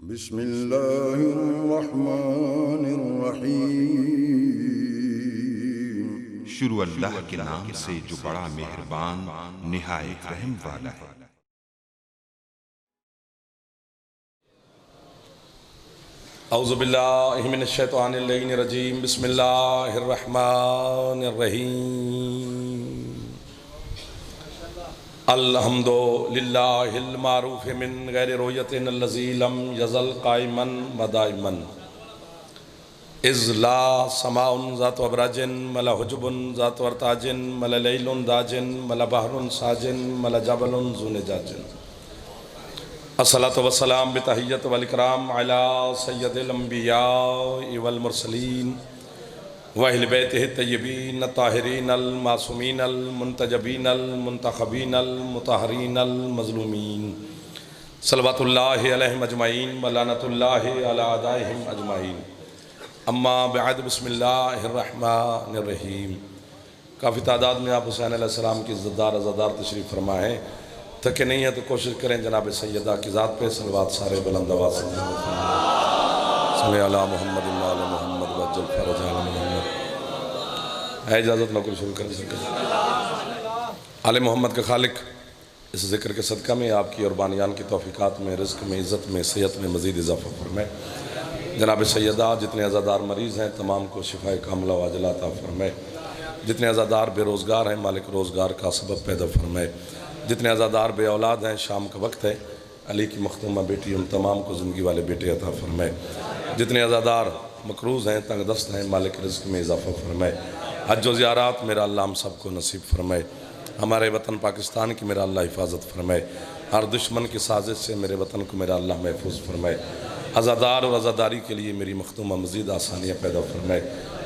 बिस्मिल्लाहिर्रहमानिर्रहीम। शुरू अल्लाह के नाम से जो बड़ा मेहरबान निहायत रहम वाला है। औज़ु बिल्लाहि मिनश शैतानिर रजीम। बिस्मिल्लाहिर्रहमानिर्रहीम। अल्हम्दुलिल्लाहिल मारूफ़ मिन गैरि रुयतिन अल्लज़ी लम यज़ल क़ाइमन व दाइमन। इज़ ला समाउन ज़ातु अबराजिन मला हुजुबुन ज़ातु अर्ताजिन मला लैलुन दाजिन मला बहरुन साजिन मला जबलुन ज़ुनजाजिन। अस्सलातु वस्सलाम बितहिय्यत वल इकराम अला सय्यदिल अंबिया वल मुरसलीन व अहले बैतिहि तय्यबीन ताहिरीन अल मासूमीन अल मुंतजबीन अल मुंतखबीन अल मुतहहरीन अल मज़लूमीन सल्लल्लाहु अलैहिम अजमईन व लानतुल्लाहि अला अदाइहिम अजमईन। अम्मा बअद बिस्मिल्लाहिर्रहमानिर्रहीम। काफ़ी तादाद में आप हुसैन अलैहिस्सलाम की इज़्ज़तदार अज़ादार तशरीफ़ फरमा है। थके नहीं है तो कोशिश करें जनाब सैयदा की ज़ात पे सलवात सारे बुलंद आवाज़ से सल्ले अला मुहम्मद व आले मुहम्मद वज्जल फरज आल मुहम्मद। है इजाज़त नौकर शुरू कर सके आले मोहम्मद का खालिक इस ज़िक्र के सदक़ा में आपकी और बानियान की तौफ़ीक़ात में रिज़्क़ में इज़्ज़त में सेहत में मज़ीद इज़ाफ़ा फरमाए। जनाब सैयदा जितने अज़ादार मरीज़ हैं तमाम को शिफ़ाए कामिला व अजला अता फरमाए। जितने अज़ादार बेरोज़गार हैं मालिक रोज़गार का सबब पैदा फरमाए। जितने अज़ादार बे औलाद हैं शाम का वक्त है अली की मखदूमा बेटी उन तमाम को ज़िंदगी वाले बेटे अता फरमाए। जितने अज़ादार मकरूज़ हैं तंग दस्त हैं मालिक रिज़्क़ में इज़ाफ़ा फरमाए। हज व ज़ियारात मेरा अल्लाह हम सबको नसीब फरमाए। हमारे वतन पाकिस्तान की मेरा अल्लाह हिफाजत फरमाए। हर दुश्मन की साजिश से मेरे वतन को मेरा अल्लाह महफूज फरमाए। अज़ादार और अज़ादारी के लिए मेरी मखदूमा मज़ीद आसानियाँ पैदा फरमाए।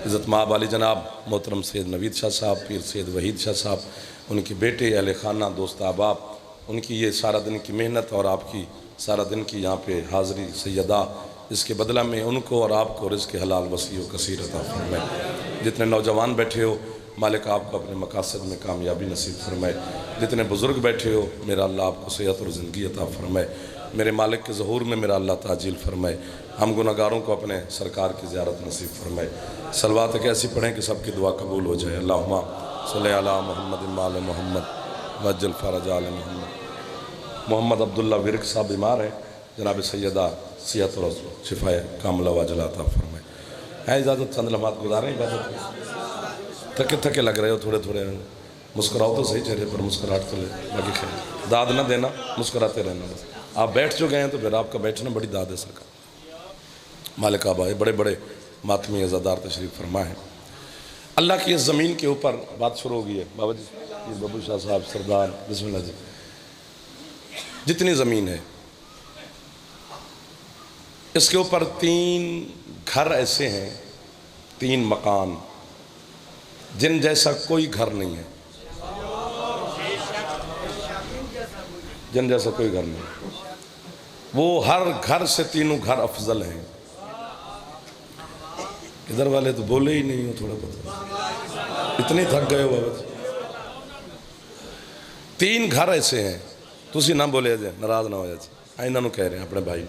इज़्ज़त माब वाली जनाब मोहतरम सैयद नवीद शाह साहब पीर सैयद वहीद शाह साहब उनके बेटे अहले खाना दोस्त अहबाब उनकी ये सारा दिन की मेहनत और आपकी सारा दिन की यहाँ पे हाज़री सैयदा इसके बदला में उनको और आपको रिज़्क़ हलाल वसी व कसीर अता फरमाए। जितने नौजवान बैठे हो मालिक आपको अपने मकासद में कामयाबी नसीब फरमाए। जितने बुज़ुर्ग बैठे हो मेरा अल्लाह आपको सेहत और ज़िंदगी अता फरमाए। मेरे मालिक के ज़हूर में मेरा अल्लाह ताजील फरमाए। हम गुनहगारों को अपने सरकार की ज़ियारत नसीब फरमाए। सलवात एक ऐसी पढ़ें कि सबकी दुआ कबूल हो जाए। अल्लाहुम्मा सल्ली अला मुहम्मद व आले मुहम्मद वज्जल फरज आल मुहम्मद। मोहम्मद अब्दुल्ला विरक साहब बीमार हैं जनाब सैयदा सेहत और शिफाए कामिला व अजला अता फरमाए। है इजाज़त चंद लम्हात गुजारें इबादत। थके थके लग रहे हो थोड़े थोड़े मुस्कुराओ तो सही चेहरे पर मुस्कुराहट तो ले बाकी खैर दाद ना देना मुस्कुराते रहना बस। आप बैठ जो गए हैं तो फिर आपका बैठना बड़ी दाद है सरकार। मालिक आबाए बड़े बड़े मातमी अज़ादार तशरीफ़ फरमा है। अल्लाह की इस ज़मीन के ऊपर बात शुरू हो गई है बाबा जी बबू शाह साहब सरदार बिस्मिल्लाह जी। जितनी ज़मीन है इसके ऊपर 3 घर ऐसे हैं 3 मकान जिन जैसा कोई घर नहीं है। जिन जैसा कोई घर नहीं वो हर घर से तीनों घर अफजल हैं। इधर वाले तो बोले ही नहीं हो थोड़ा बहुत इतने थक गए हो बाबा। 3 घर ऐसे हैं तुसी ना बोले जे नाराज ना हो जाए। इन्होंने कह रहे हैं अपने भाई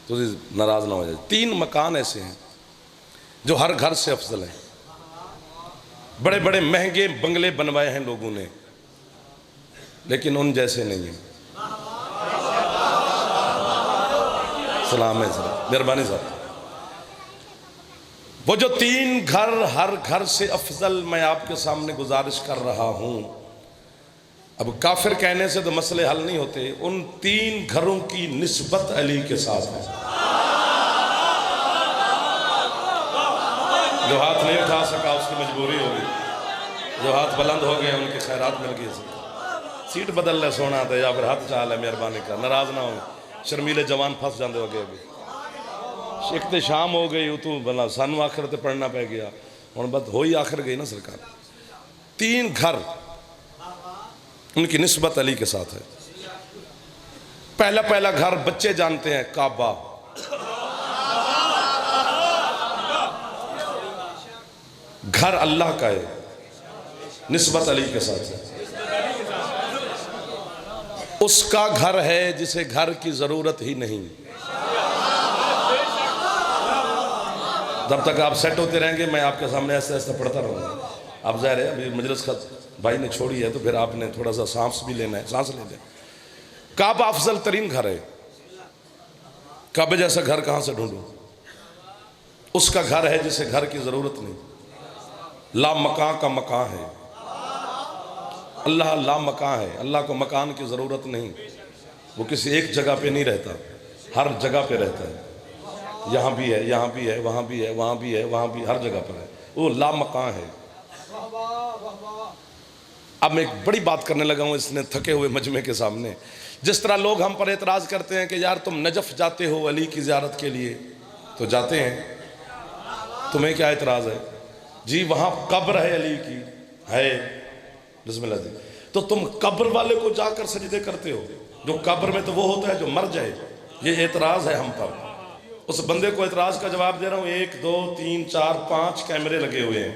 तुसी नाराज ना हो जाए। 3 मकान ऐसे हैं जो हर घर से अफजल हैं। बड़े बड़े महंगे बंगले बनवाए हैं लोगों ने लेकिन उन जैसे नहीं है। सलाम है सर मेहरबानी साहब। वो जो 3 घर हर घर से अफजल मैं आपके सामने गुजारिश कर रहा हूं। अब काफिर कहने से तो मसले हल नहीं होते। उन 3 घरों की निस्बत अली के साथ है। जो हाथ नहीं उठा सका उसकी मजबूरी हो गई। जो हाथ बुलंद हो गए उनकी खैरात मिल गई। सीट बदल ले सोना तो या फिर हाथ चाल है मेहरबानी कर नाराज ना हो। शर्मीले जवान फंस जाते हो अगे एक तो शाम हो गई तू भला सानू आखिर तो पढ़ना पै गया हूँ बस हो ही आखिर गई ना सरकार। 3 घर उनकी निस्बत अली के साथ है। पहला घर बच्चे जानते हैं काबा। घर अल्लाह का है निस्बत अली के साथ है। उसका घर है जिसे घर की जरूरत ही नहीं। जब तक आप सेट होते रहेंगे मैं आपके सामने ऐसे ऐसे पढ़ता रहूँगा। आप ज़ाहिर है अभी मजलिस का भाई ने छोड़ी है तो फिर आपने थोड़ा सा सांस भी लेना है, सांस ले लें। काबा अफजल तरीन घर है। काबे जैसा घर कहाँ से ढूंढूं? उसका घर है जिसे घर की ज़रूरत नहीं। ला मकान का मकान है अल्लाह, ला मकान है। अल्लाह को मकान की ज़रूरत नहीं। वो किसी एक जगह पे नहीं रहता, हर जगह पे रहता है। यहाँ भी है, यहाँ भी है, वहाँ भी है, वहाँ भी है, वहाँ भी, हर जगह पर है। वो ला मकान है। अब मैं एक बड़ी बात करने लगा हूँ इसने थके हुए मजमे के सामने। जिस तरह लोग हम पर एतराज़ करते हैं कि यार तुम नजफ़ जाते हो अली की ज़ियारत के लिए, तो जाते हैं, तुम्हें क्या एतराज़ है जी? वहाँ कब्र है अली की, है, बिस्मिल्लाह जी। तो तुम कब्र वाले को जाकर सजदे करते हो? जो कब्र में तो वो होता है जो मर जाए। ये एतराज़ है हम पर। उस बंदे को एतराज़ का जवाब दे रहा हूँ। 1 2 3 4 5 कैमरे लगे हुए हैं।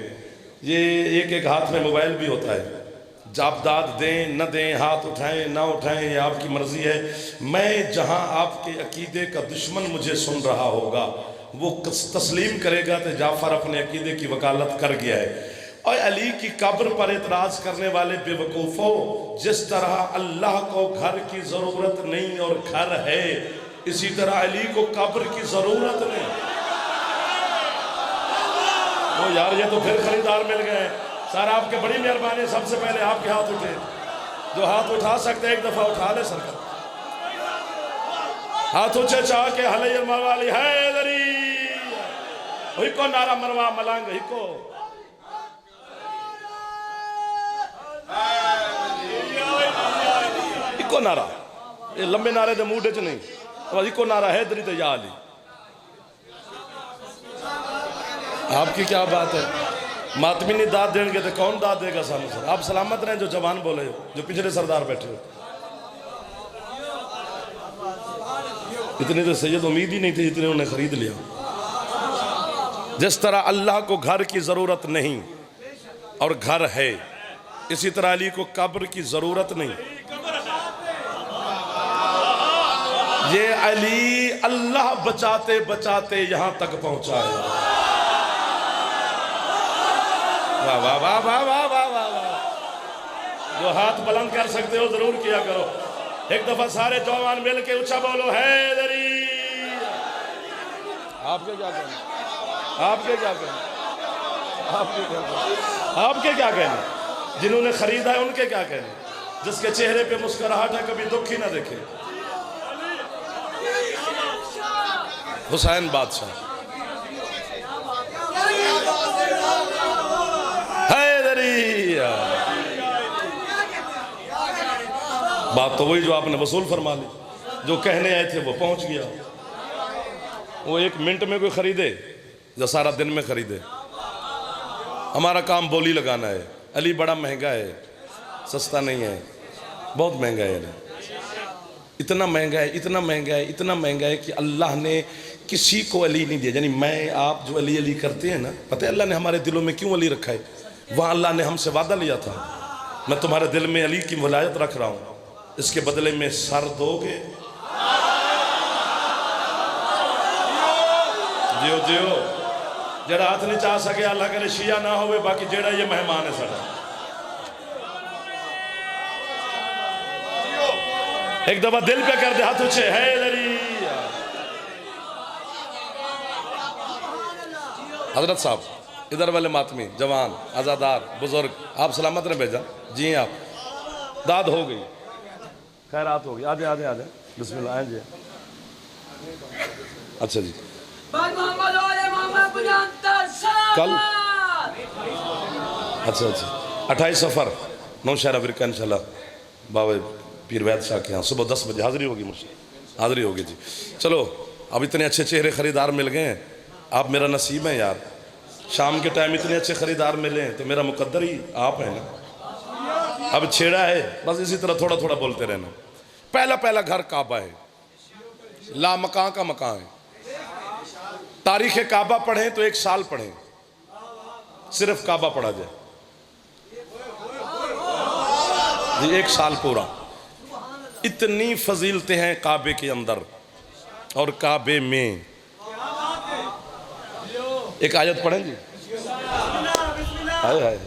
ये एक एक हाथ में मोबाइल भी होता है। आप दाद दें न दें, हाथ उठाएं ना उठाएं, ये आपकी मर्जी है। मैं जहाँ आपके अकीदे का दुश्मन मुझे सुन रहा होगा वो तस्लीम करेगा तो जाफ़र अपने अकीदे की वकालत कर गया है। और अली की कब्र पर एतराज करने वाले बेवकूफ़ों, जिस तरह अल्लाह को घर की ज़रूरत नहीं और घर है, इसी तरह अली को कब्र की ज़रूरत नहीं। तो यार ये तो फिर खरीदार मिल गए। सर आपके बड़ी मेहरबानी, सबसे पहले आपके हाथ उठे। जो हाथ उठा सकते एक दफ़ा उठा ले सरकार। हाथ ऊंचे चाह के हलैया मवाली हैदरी हिको नारा मरवा मलंग हिको। इको नारा, ये लंबे नारे दे मूड च नहीं, बस इको नारा हैदरी तो या अली। आपकी क्या बात है? मातमी नहीं दाद देंगे तो कौन दाद देगा सामने सर? आप सलामत रहें जो जवान बोले हो, जो पिछले सरदार बैठे हो। इतने तो सैयद उम्मीद ही नहीं थी जितने उन्हें खरीद लिया। जिस तरह अल्लाह को घर की ज़रूरत नहीं और घर है, इसी तरह अली को कब्र की ज़रूरत नहीं। ये अली अल्लाह बचाते बचाते यहाँ तक पहुँचा है। वाह वाह वाह वाह वाह वाह वाह वाह। जो हाथ बुलंद कर सकते हो जरूर किया करो। एक दफा सारे जवान मिल के ऊंचा बोलो हैदरी। आपके क्या कहना? आपके क्या कहना? आपके क्या कहना? आपके क्या कहना? जिन्होंने खरीदा है उनके क्या कहना? जिसके चेहरे पे मुस्कुराहट है, कभी दुख ही ना देखे। हुसैन बादशाह बात तो वही जो आपने वसूल फरमा ली। जो कहने आए थे वो पहुंच गया। वो 1 मिनट में कोई खरीदे या सारा दिन में खरीदे? हमारा काम बोली लगाना है। अली बड़ा महंगा है, सस्ता नहीं है, बहुत महंगा है अली। इतना महंगा है, इतना महंगा है, इतना महंगा है कि अल्लाह ने किसी को अली नहीं दिया। यानी मैं आप जो अली अली करते हैं ना, पता है अल्लाह ने हमारे दिलों में क्यों अली रखा है? वहाँ अल्लाह ने हमसे वादा लिया था, मैं तुम्हारे दिल में अली की वलायत रख रहा हूँ, इसके बदले में सर दोगे। जियो जियो। जरा हाथ नहीं चाह सके अल्लाह करे शिया ना होवे, बाकी जेड़ा ये मेहमान है साड़ा। एक दफा दिल पे कर दे हाथ ऊंचे हैदरी। हजरत साहब इधर वाले मातमी जवान आज़ादार बुजुर्ग, आप सलामत ने भेजा जी। आप दाद हो गई, खैरात हो गई। आजे आजे आजे बिस्मिल्लाह आए जी। अच्छा जी कल अच्छा अच्छा 28 सफ़र नौशहरा अफ्रीका इंशाल्लाह बाबा पीर वैद शाह के यहाँ सुबह 10 बजे हाज़िरी होगी। मुझसे हाज़िरी होगी जी। चलो अब इतने अच्छे चेहरे ख़रीदार मिल गए हैं। आप मेरा नसीब है यार। शाम के टाइम इतने अच्छे ख़रीदार मिले हैं तो मेरा मुकद्दर ही आप है ना। अब छेड़ा है, बस इसी तरह थोड़ा थोड़ा बोलते रहना। पहला पहला घर काबा है, ला मकान का मकान है। तारीख़ काबा पढ़ें तो 1 साल पढ़ें, सिर्फ काबा पढ़ा जाए जी, 1 साल पूरा। इतनी फजीलतें हैं काबे के अंदर और काबे में। एक आयत पढ़ें जी। हाय हाय,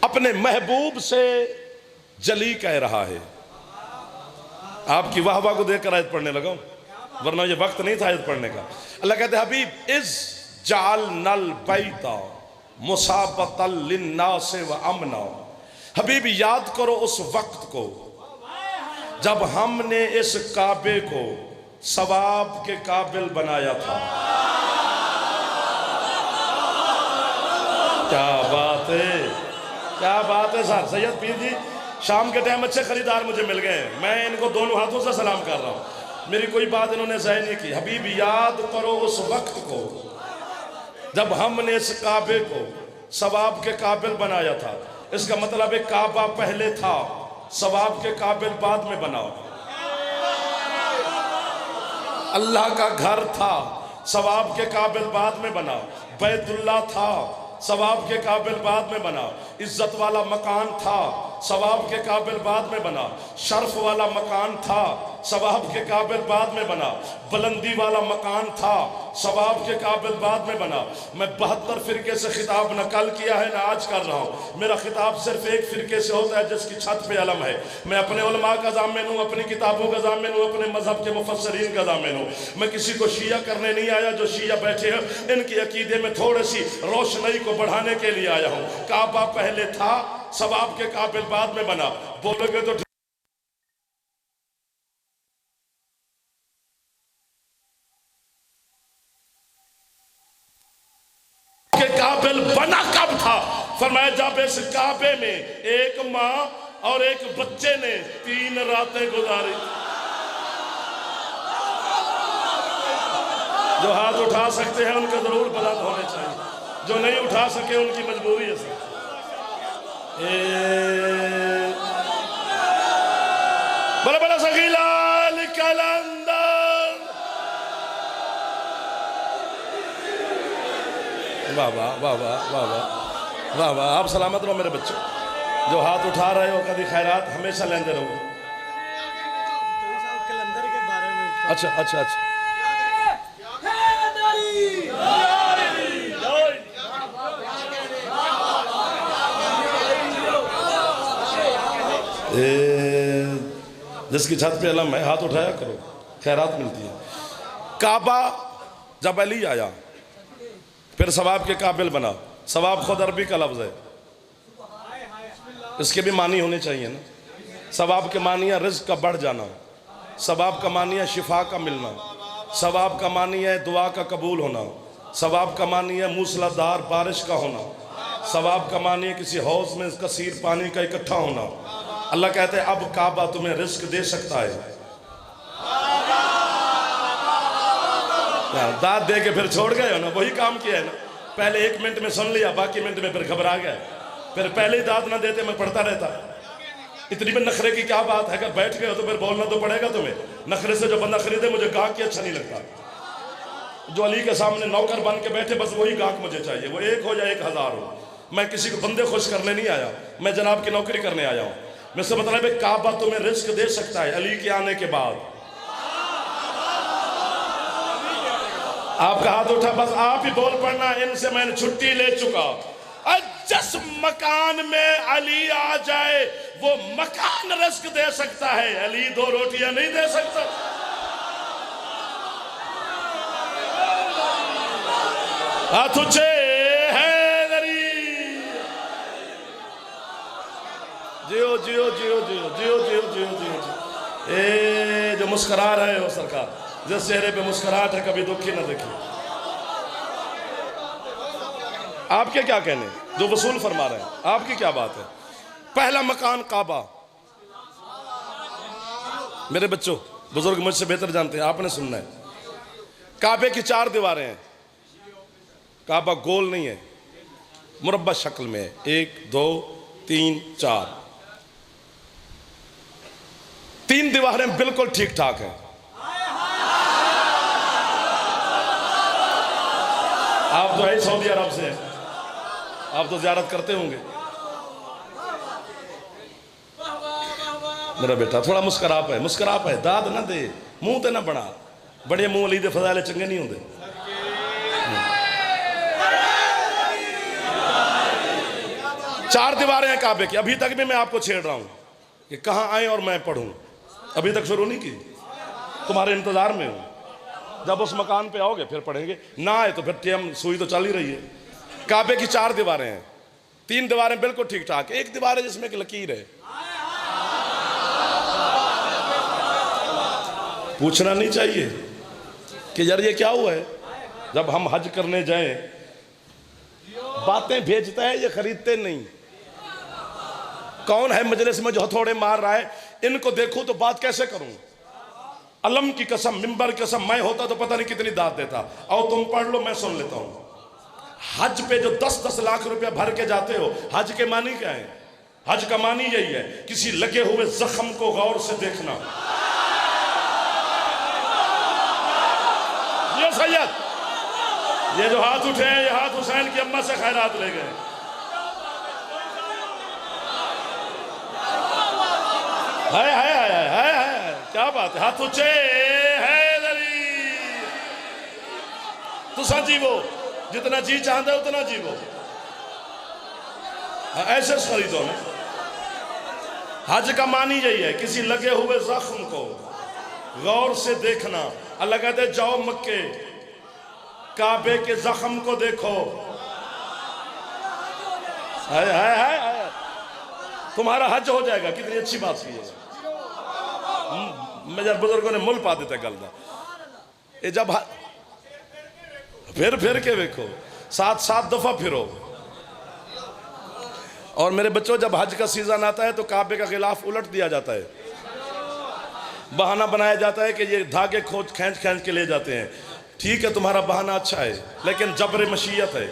अपने महबूब से जली कह रहा है। आपकी वाह वाह को देखकर आयत पढ़ने लगा, वरना ये वक्त नहीं था आयत पढ़ने का। अल्लाह कहते हैं हबीब इज जाल नल बैता मुसाबतल लिन्नास व अमना। हबीब याद करो उस वक्त को जब हमने इस काबे को सवाब के काबिल बनाया था। क्या बात है, क्या बात है सर। सैयद पीर जी शाम के टाइम अच्छे खरीदार मुझे मिल गए, मैं इनको दोनों हाथों से सलाम कर रहा हूँ। मेरी कोई बात इन्होंने ज़ाय नहीं की। हबीब याद करो उस वक्त को जब हमने इस काबे को सवाब के काबिल बनाया था। इसका मतलब है काबा पहले था, सवाब के काबिल बाद में बनाओ। अल्लाह का घर था, सवाब के काबिल बाद में बनाओ। बैतुल्लाह था, सवाब के काबिल बाद में बना। इज्जत वाला मकान था, सवाब के काबिल बाद में बना। शर्फ वाला मकान था, सवाब के काबिल बाद में बना। बुलंदी वाला मकान था, सवाब के काबिल बाद में बना। मैं 72 फिरके से खिताब न कल किया है न आज कर रहा हूँ। मेरा खिताब सिर्फ एक फिरके से होता है जिसकी छत पे अलम है। मैं अपने उलमा का ज़ामिन हूँ, अपनी किताबों का ज़ामिन हूँ, अपने मजहब के मुफस्सरीन का ज़ामिन हूँ। मैं किसी को शिया करने नहीं आया। जो शिया बैठे हैं इनकी अकीदे में थोड़ी सी रोशनी को बढ़ाने के लिए आया हूँ। काबा पहले था, सवाब के काबिल बाद में बना। बोलोगे तो के काबिल बना कब था? फरमाया जब इस काबे में एक माँ और एक बच्चे ने 3 रातें गुजारी। जो हाथ उठा सकते हैं उनके जरूर बुलंद होने चाहिए, जो नहीं उठा सके उनकी मजबूरी है सर। बड़ा बड़ा सगीलाल कलंदर। वाह वाह वाह वाह वाह वाह वाह वाह। आप सलामत रहो मेरे बच्चों, जो हाथ उठा रहे हो कभी खैरात हमेशा लेंदे रहो। अच्छा अच्छा अच्छा। जिसकी छत पे अलम है हाथ उठाया करो, खैरात मिलती है। काबा जब अली आया फिर सवाब के काबिल बना। सवाब खुद अरबी का लफ्ज़ है, इसके भी मानी होने चाहिए ना। सवाब के मानी है रिज़्क़ का बढ़ जाना, सवाब का मानी है शिफा का मिलना, सवाब का मानी है दुआ का कबूल होना, सवाब का मानी है मूसलाधार बारिश का होना, सवाब का मानी है किसी हौज में कसीर पानी का इकट्ठा होना। अल्लाह कहते हैं अब काबा तुम्हें रिस्क दे सकता है। दाद दे के फिर छोड़ गए हो ना, वही काम किया है ना। पहले 1 मिनट में सुन लिया, बाकी मिनट में फिर घबरा गए। फिर पहले ही दाद ना देते मैं पढ़ता रहता। इतनी भी नखरे की क्या बात है? अगर बैठ गए हो तो फिर बोलना तो पड़ेगा तुम्हें। नखरे से जो बंदा खरीदे, मुझे गाहक की अच्छा नहीं लगता। जो अली के सामने नौकर बन के बैठे बस वही गाहक मुझे चाहिए, वो 1 हो या 1000 हो। मैं किसी को बंदे खुश करने नहीं आया, मैं जनाब की नौकरी करने आया हूँ। मैं से मतलब है काबा तुम्हें रिस्क दे सकता है अली के आने के बाद। आपका हाथ उठा, बस आप ही बोल पड़ना, इनसे मैंने छुट्टी ले चुका। जिस मकान में अली आ जाए वो मकान रिस्क दे सकता है, अली 2 रोटियां नहीं दे सकता। हाथ ऊंचे जियो जियो जियो जियो जियो जियो जियो जियो। ए जो मुस्कुरा रहे हो सरकार, जिस चेहरे पे मुस्कुराहट है कभी दुखी न देखे। आपके क्या कहने, जो वसूल फरमा रहे हैं, आपकी क्या बात है? पहला मकान काबा। मेरे बच्चों, बुजुर्ग मुझसे बेहतर जानते हैं, आपने सुनना है। काबे की 4 दीवारें हैं। काबा गोल नहीं है, मुरब्बा शक्ल में है। 1 2 3 4 3 दीवारें बिल्कुल ठीक ठाक हैं। आप तो है सऊदी अरब से, आप तो ज़ियारत करते होंगे। मेरा बेटा थोड़ा मुस्कुरा पाए, मुस्कुरा पाए, दाद ना दे, मुंह ते ना बना। बड़े मुंह अली दे फजाइल चंगे नहीं होंगे। 4 दीवारें हैं काबे की। अभी तक भी मैं आपको छेड़ रहा हूं कि कहां आए और मैं पढ़ूं। अभी तक शुरू नहीं की, तुम्हारे इंतजार में हूं। जब उस मकान पे आओगे फिर पढ़ेंगे, ना आए तो फिर टेम सुई तो चल ही रही है। काबे की 4 दीवारें हैं, 3 दीवारें बिल्कुल ठीक ठाक, एक दीवार है जिसमें एक लकीर है। पूछना नहीं चाहिए कि यार ये क्या हुआ है। जब हम हज करने जाएं, बातें भेजता है, ये खरीदते नहीं। कौन है मजलिस में जो हथौड़े मार रहा है, इनको देखूं तो बात कैसे करूं। अलम की कसम, मिंबर की कसम, मैं होता तो पता नहीं कितनी दाद देता। और तुम पढ़ लो, मैं सुन लेता हूं। हज पे जो 10-10 लाख रुपया भर के जाते हो, हज के मानी क्या है? हज का मानी यही है, किसी लगे हुए जख्म को गौर से देखना। ये सैयद, ये जो हाथ उठे हैं, ये हाथ हुसैन की अम्मा से खैरात ले गए। है क्या बात है, हाथ ऊंचे है। तुसा जीवो, जितना जी चाहते हो उतना जीवो। ऐसे खरीदो में। हज का मानी यही है, किसी लगे हुए जख्म को गौर से देखना। अल्लाह कहते जाओ मक्के, काबे के जख्म को देखो। है तुम्हारा हज हो जाएगा। कितनी अच्छी बात की है। मेरे बुजुर्गों ने मुल पा देता गलदा। ये जब फिर के देखो, 7-7 दफा फिरो। और मेरे बच्चों, जब हज का सीजन आता है तो काबे का गिलाफ उलट दिया जाता है। बहाना बनाया जाता है कि ये धागे खींच के ले जाते हैं। ठीक है, तुम्हारा बहाना अच्छा है, लेकिन जबर मशीयत है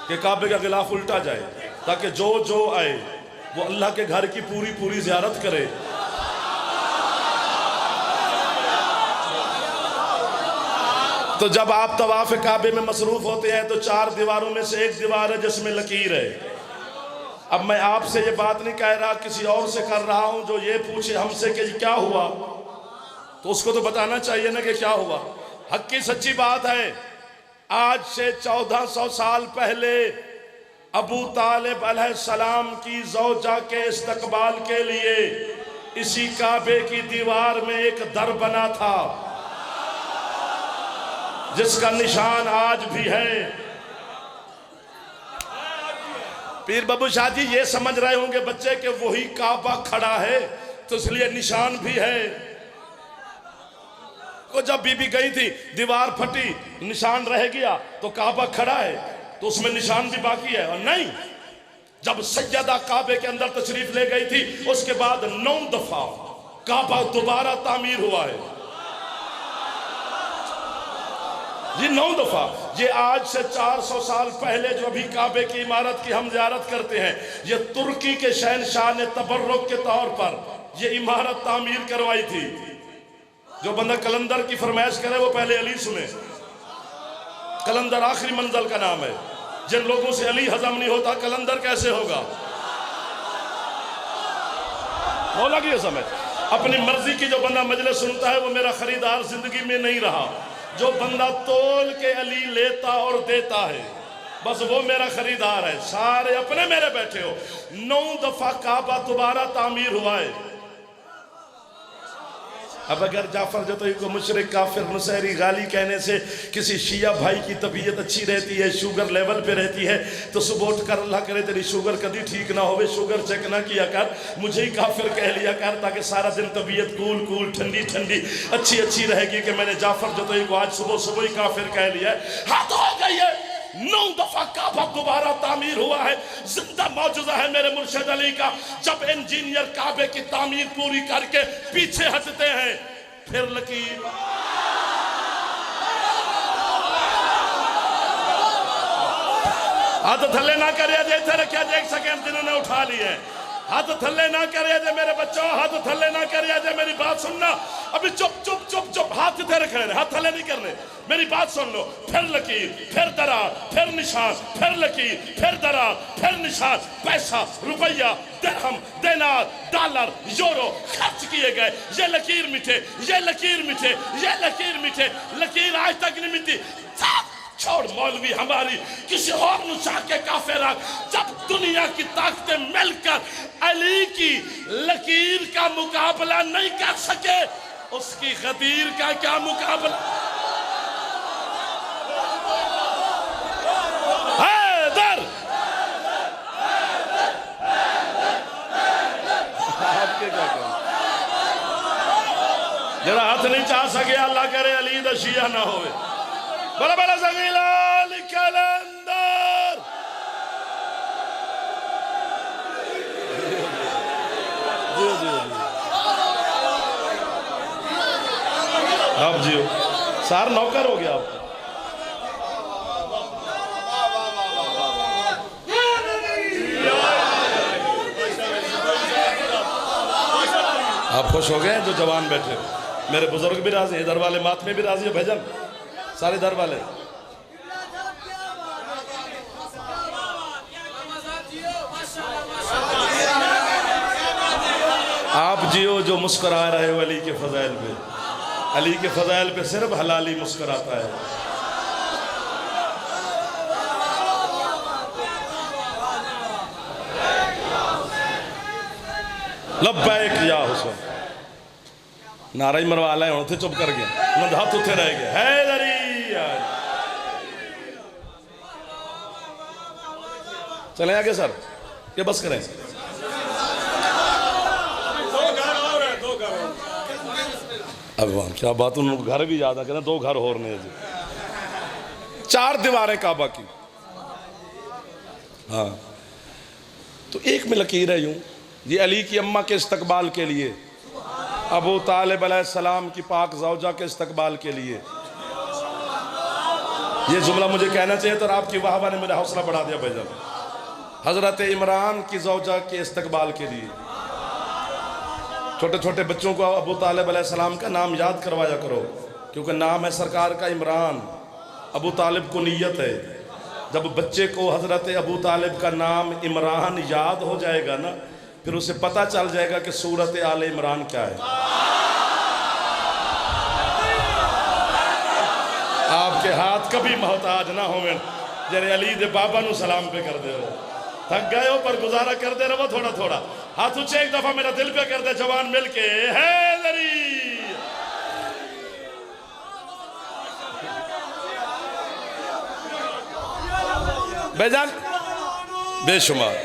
कि काबे का गिलाफ उल्टा जाए, ताकि जो आए वो अल्लाह के घर की पूरी ज़ियारत करे। तो जब आप तवाफ काबे में मसरूफ होते हैं तो 4 दीवारों में से एक दीवार है जिसमें लकीर है। अब मैं आपसे ये बात नहीं कह रहा, किसी और से कर रहा हूं जो ये पूछे हमसे कि क्या हुआ, तो उसको तो बताना चाहिए ना कि क्या हुआ। हक की सच्ची बात है, आज से 1400 साल पहले अबू तालिब अलैहिस्सलाम की ज़ौजा के इस्तकबाल के लिए इसी काबे की दीवार में एक दर बना था, जिसका निशान आज भी है। पीर बाबू शाह जी ये समझ रहे होंगे बच्चे कि वही काबा खड़ा है, तो इसलिए निशान भी है। को जब बीबी गई थी, दीवार फटी, निशान रह गया, तो काबा खड़ा है, तो उसमें निशान भी बाकी है। और नहीं, जब सैयदा काबे के अंदर तशरीफ ले गई थी, उसके बाद 9 दफा काबा दोबारा तामीर हुआ है। ये 9 दफा। ये आज से 400 साल पहले जो अभी काबे की इमारत की हम ज़ियारत करते हैं, ये तुर्की के शहनशाह ने तबर्रुक के तौर पर ये इमारत तामीर करवाई थी। जो बंदा कलंदर की फरमाइश करे वो पहले अली सुने। कलंदर आखिरी मंजिल का नाम है। जिन लोगों से अली हजम नहीं होता, कलंदर कैसे होगा? वो लगी समझ। अपनी मर्जी की जो बंदा मजलिस सुनता है वो मेरा खरीदार जिंदगी में नहीं रहा। जो बंदा तोल के अली लेता और देता है, बस वो मेरा खरीदार है। सारे अपने मेरे बैठे हो। 9 दफा काबा दोबारा तामीर हुआ है। अब अगर जाफर जतोई को मुशरिक काफिर नुसैरी गाली कहने से किसी शिया भाई की तबीयत अच्छी रहती है, शुगर लेवल पे रहती है, तो सुबह उठ कर अल्लाह करे तेरी शुगर कभी ठीक ना होवे, शुगर चेक ना किया कर, मुझे ही काफिर कह लिया कर, ताकि सारा दिन तबीयत कूल ठंडी अच्छी रहेगी कि मैंने जाफर जतोई को आज सुबह ही काफिर कह लिया है। हाथ हो गई है। 9 दफा काबा दोबारा तामीर हुआ है। जिंदा मौजूदा है मेरे मुर्शिद अली का। जब इंजीनियर काबे की तामीर पूरी करके पीछे हटते हैं, फिर लकीर। हाथ थल्ले ना करे जैसे रखा देख सके जिन्होंने उठा लिए। हाथ थल्ले ना करे जे मेरे बच्चों, हाथ थल्ले ना करे जे। मेरी बात सुनना। अभी चुप हाथ इधर रख रहे, हाथ थल्ले नहीं करने। मेरी बात सुन लो। फिर लकीर, फिर दरार, फिर निशान, फिर लकीर, फिर दरार, फिर निशान। पैसा, रुपया, दिरहम, दिनार, डॉलर, यूरो खर्च किए गए। ये लकीर मिटे, ये लकीर मिटे, ये लकीर मिटे। लकीर आज तक नहीं मिटी। छोड़ मौलवी हमारी किसी और नुचा के काफे रख। जब दुनिया की ताकतें मिलकर अली की लकीर का मुकाबला नहीं कर सके, उसकी गदीर का क्या मुकाबला। हैदर आपके क्या कहना, जरा हाथ नहीं चाह सके, अल्लाह करे अली दा शिया ना होवे। बड़ा बड़ा सगीला कलंदर आप जियो, सार नौकर हो गया आपका। आप खुश हो गए जो जवान बैठे, मेरे बुजुर्ग भी राजी, इधर वाले मातमे भी राजी है, भजन सारे दर वाले। आप जियो जो मुस्कुरा रहे हो अली के फजाइल पे, अली के फजाइल पे सिर्फ हलाली मुस्कुराता है। लब्बैक या हुसैन नारा ही मरवा लाए, उन्हें चुप कर गया, उन्हें हाथ उठे रह गए। हैदरी चले आगे सर, ये बस करें। अब वहां क्या बात, उन घर भी याद आ, कहते 2 घर और ने जी, 4 दीवारें काबा की। हाँ तो एक में लकीर है यूं, ये अली की अम्मा के इस्तकबाल के लिए, अबू तालिब अलैहिस्सलाम की पाक ज़ौजा के इस्तकबाल के लिए। ये जुमला मुझे कहना चाहिए तो आपकी वाहवा ने मेरा हौसला बढ़ा दिया भाईजान। हजरत इमरान की ज़ौजा के इस्तकबाल के लिए छोटे छोटे बच्चों को अबू तालिब अलैहिस्सलाम का नाम याद करवाया करो, क्योंकि नाम है सरकार का इमरान, अबू तालिब को नीयत है। जब बच्चे को हजरत अबू तालिब का नाम इमरान याद हो जाएगा ना, फिर उसे पता चल जाएगा कि सूरत आले इमरान क्या है। आपके हाथ कभी मोहताज ना हो, जरे अली दे बाबा नु सलाम पे कर दे, थक गए हो पर गुजारा करते रहो थोड़ा थोड़ा। हाथ ऊंचे एक दफा मेरा दिल पे कर दे जवान मिलके, हैदरी बेजान बेशुमार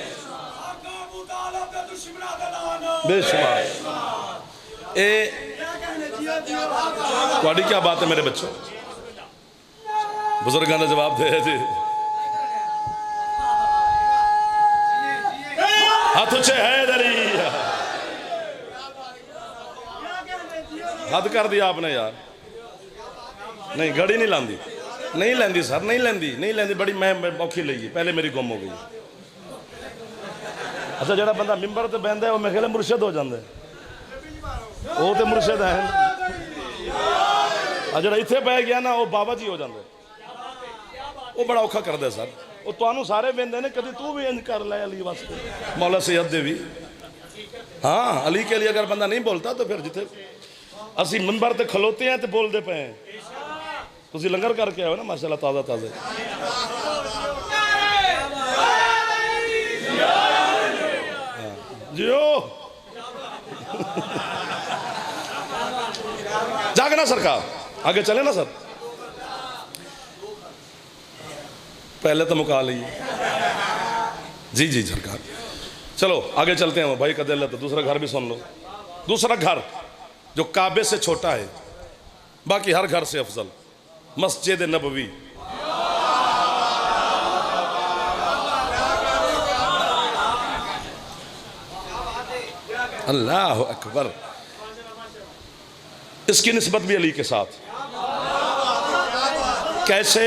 बेशुमार। क्या बात है मेरे बच्चों, बुजुर्गों ने जवाब दे जी। हाथ उच्चे हैदरी, हद कर दिया आपने यार। नहीं घड़ी नहीं लांदी, नहीं लेंदी सर, नहीं लेंदी, नहीं लेंदी, बड़ी मैं औखी लगी, पहले मेरी गुम हो गई। अच्छा जरा बंदा मिंबर ते बहंदा है वो मेरे ख्याल मुर्शद हो जाता है, वो तो मुर्शद है। जरा इत्थे पै गया ना वो बाबा जी हो जाते, वो बड़ा औखा करता है सर। वो तुहानू सारे बेंदे ने, कभी तू भी इंज कर ले अली वास्ते, मौला सैयद दे भी। हाँ अली के लिए अगर बंदा नहीं बोलता तो फिर जिथे असी मिंबर ते खलोते हैं तो बोलते पे हैं। तुसी लंगर करके आओ ना माशाल्लाह, ताज़ा ताज़ा। जियो जागना सरकार, आगे चले ना सर, पहले तो मुका ली जी जी सरकार। चलो आगे चलते हैं भाई का दिल है तो दूसरा घर भी सुन लो। दूसरा घर जो काबे से छोटा है, बाकी हर घर से अफजल, मस्जिद नबवी। अल्लाह अकबर। इसकी निस्बत भी अली के साथ कैसे?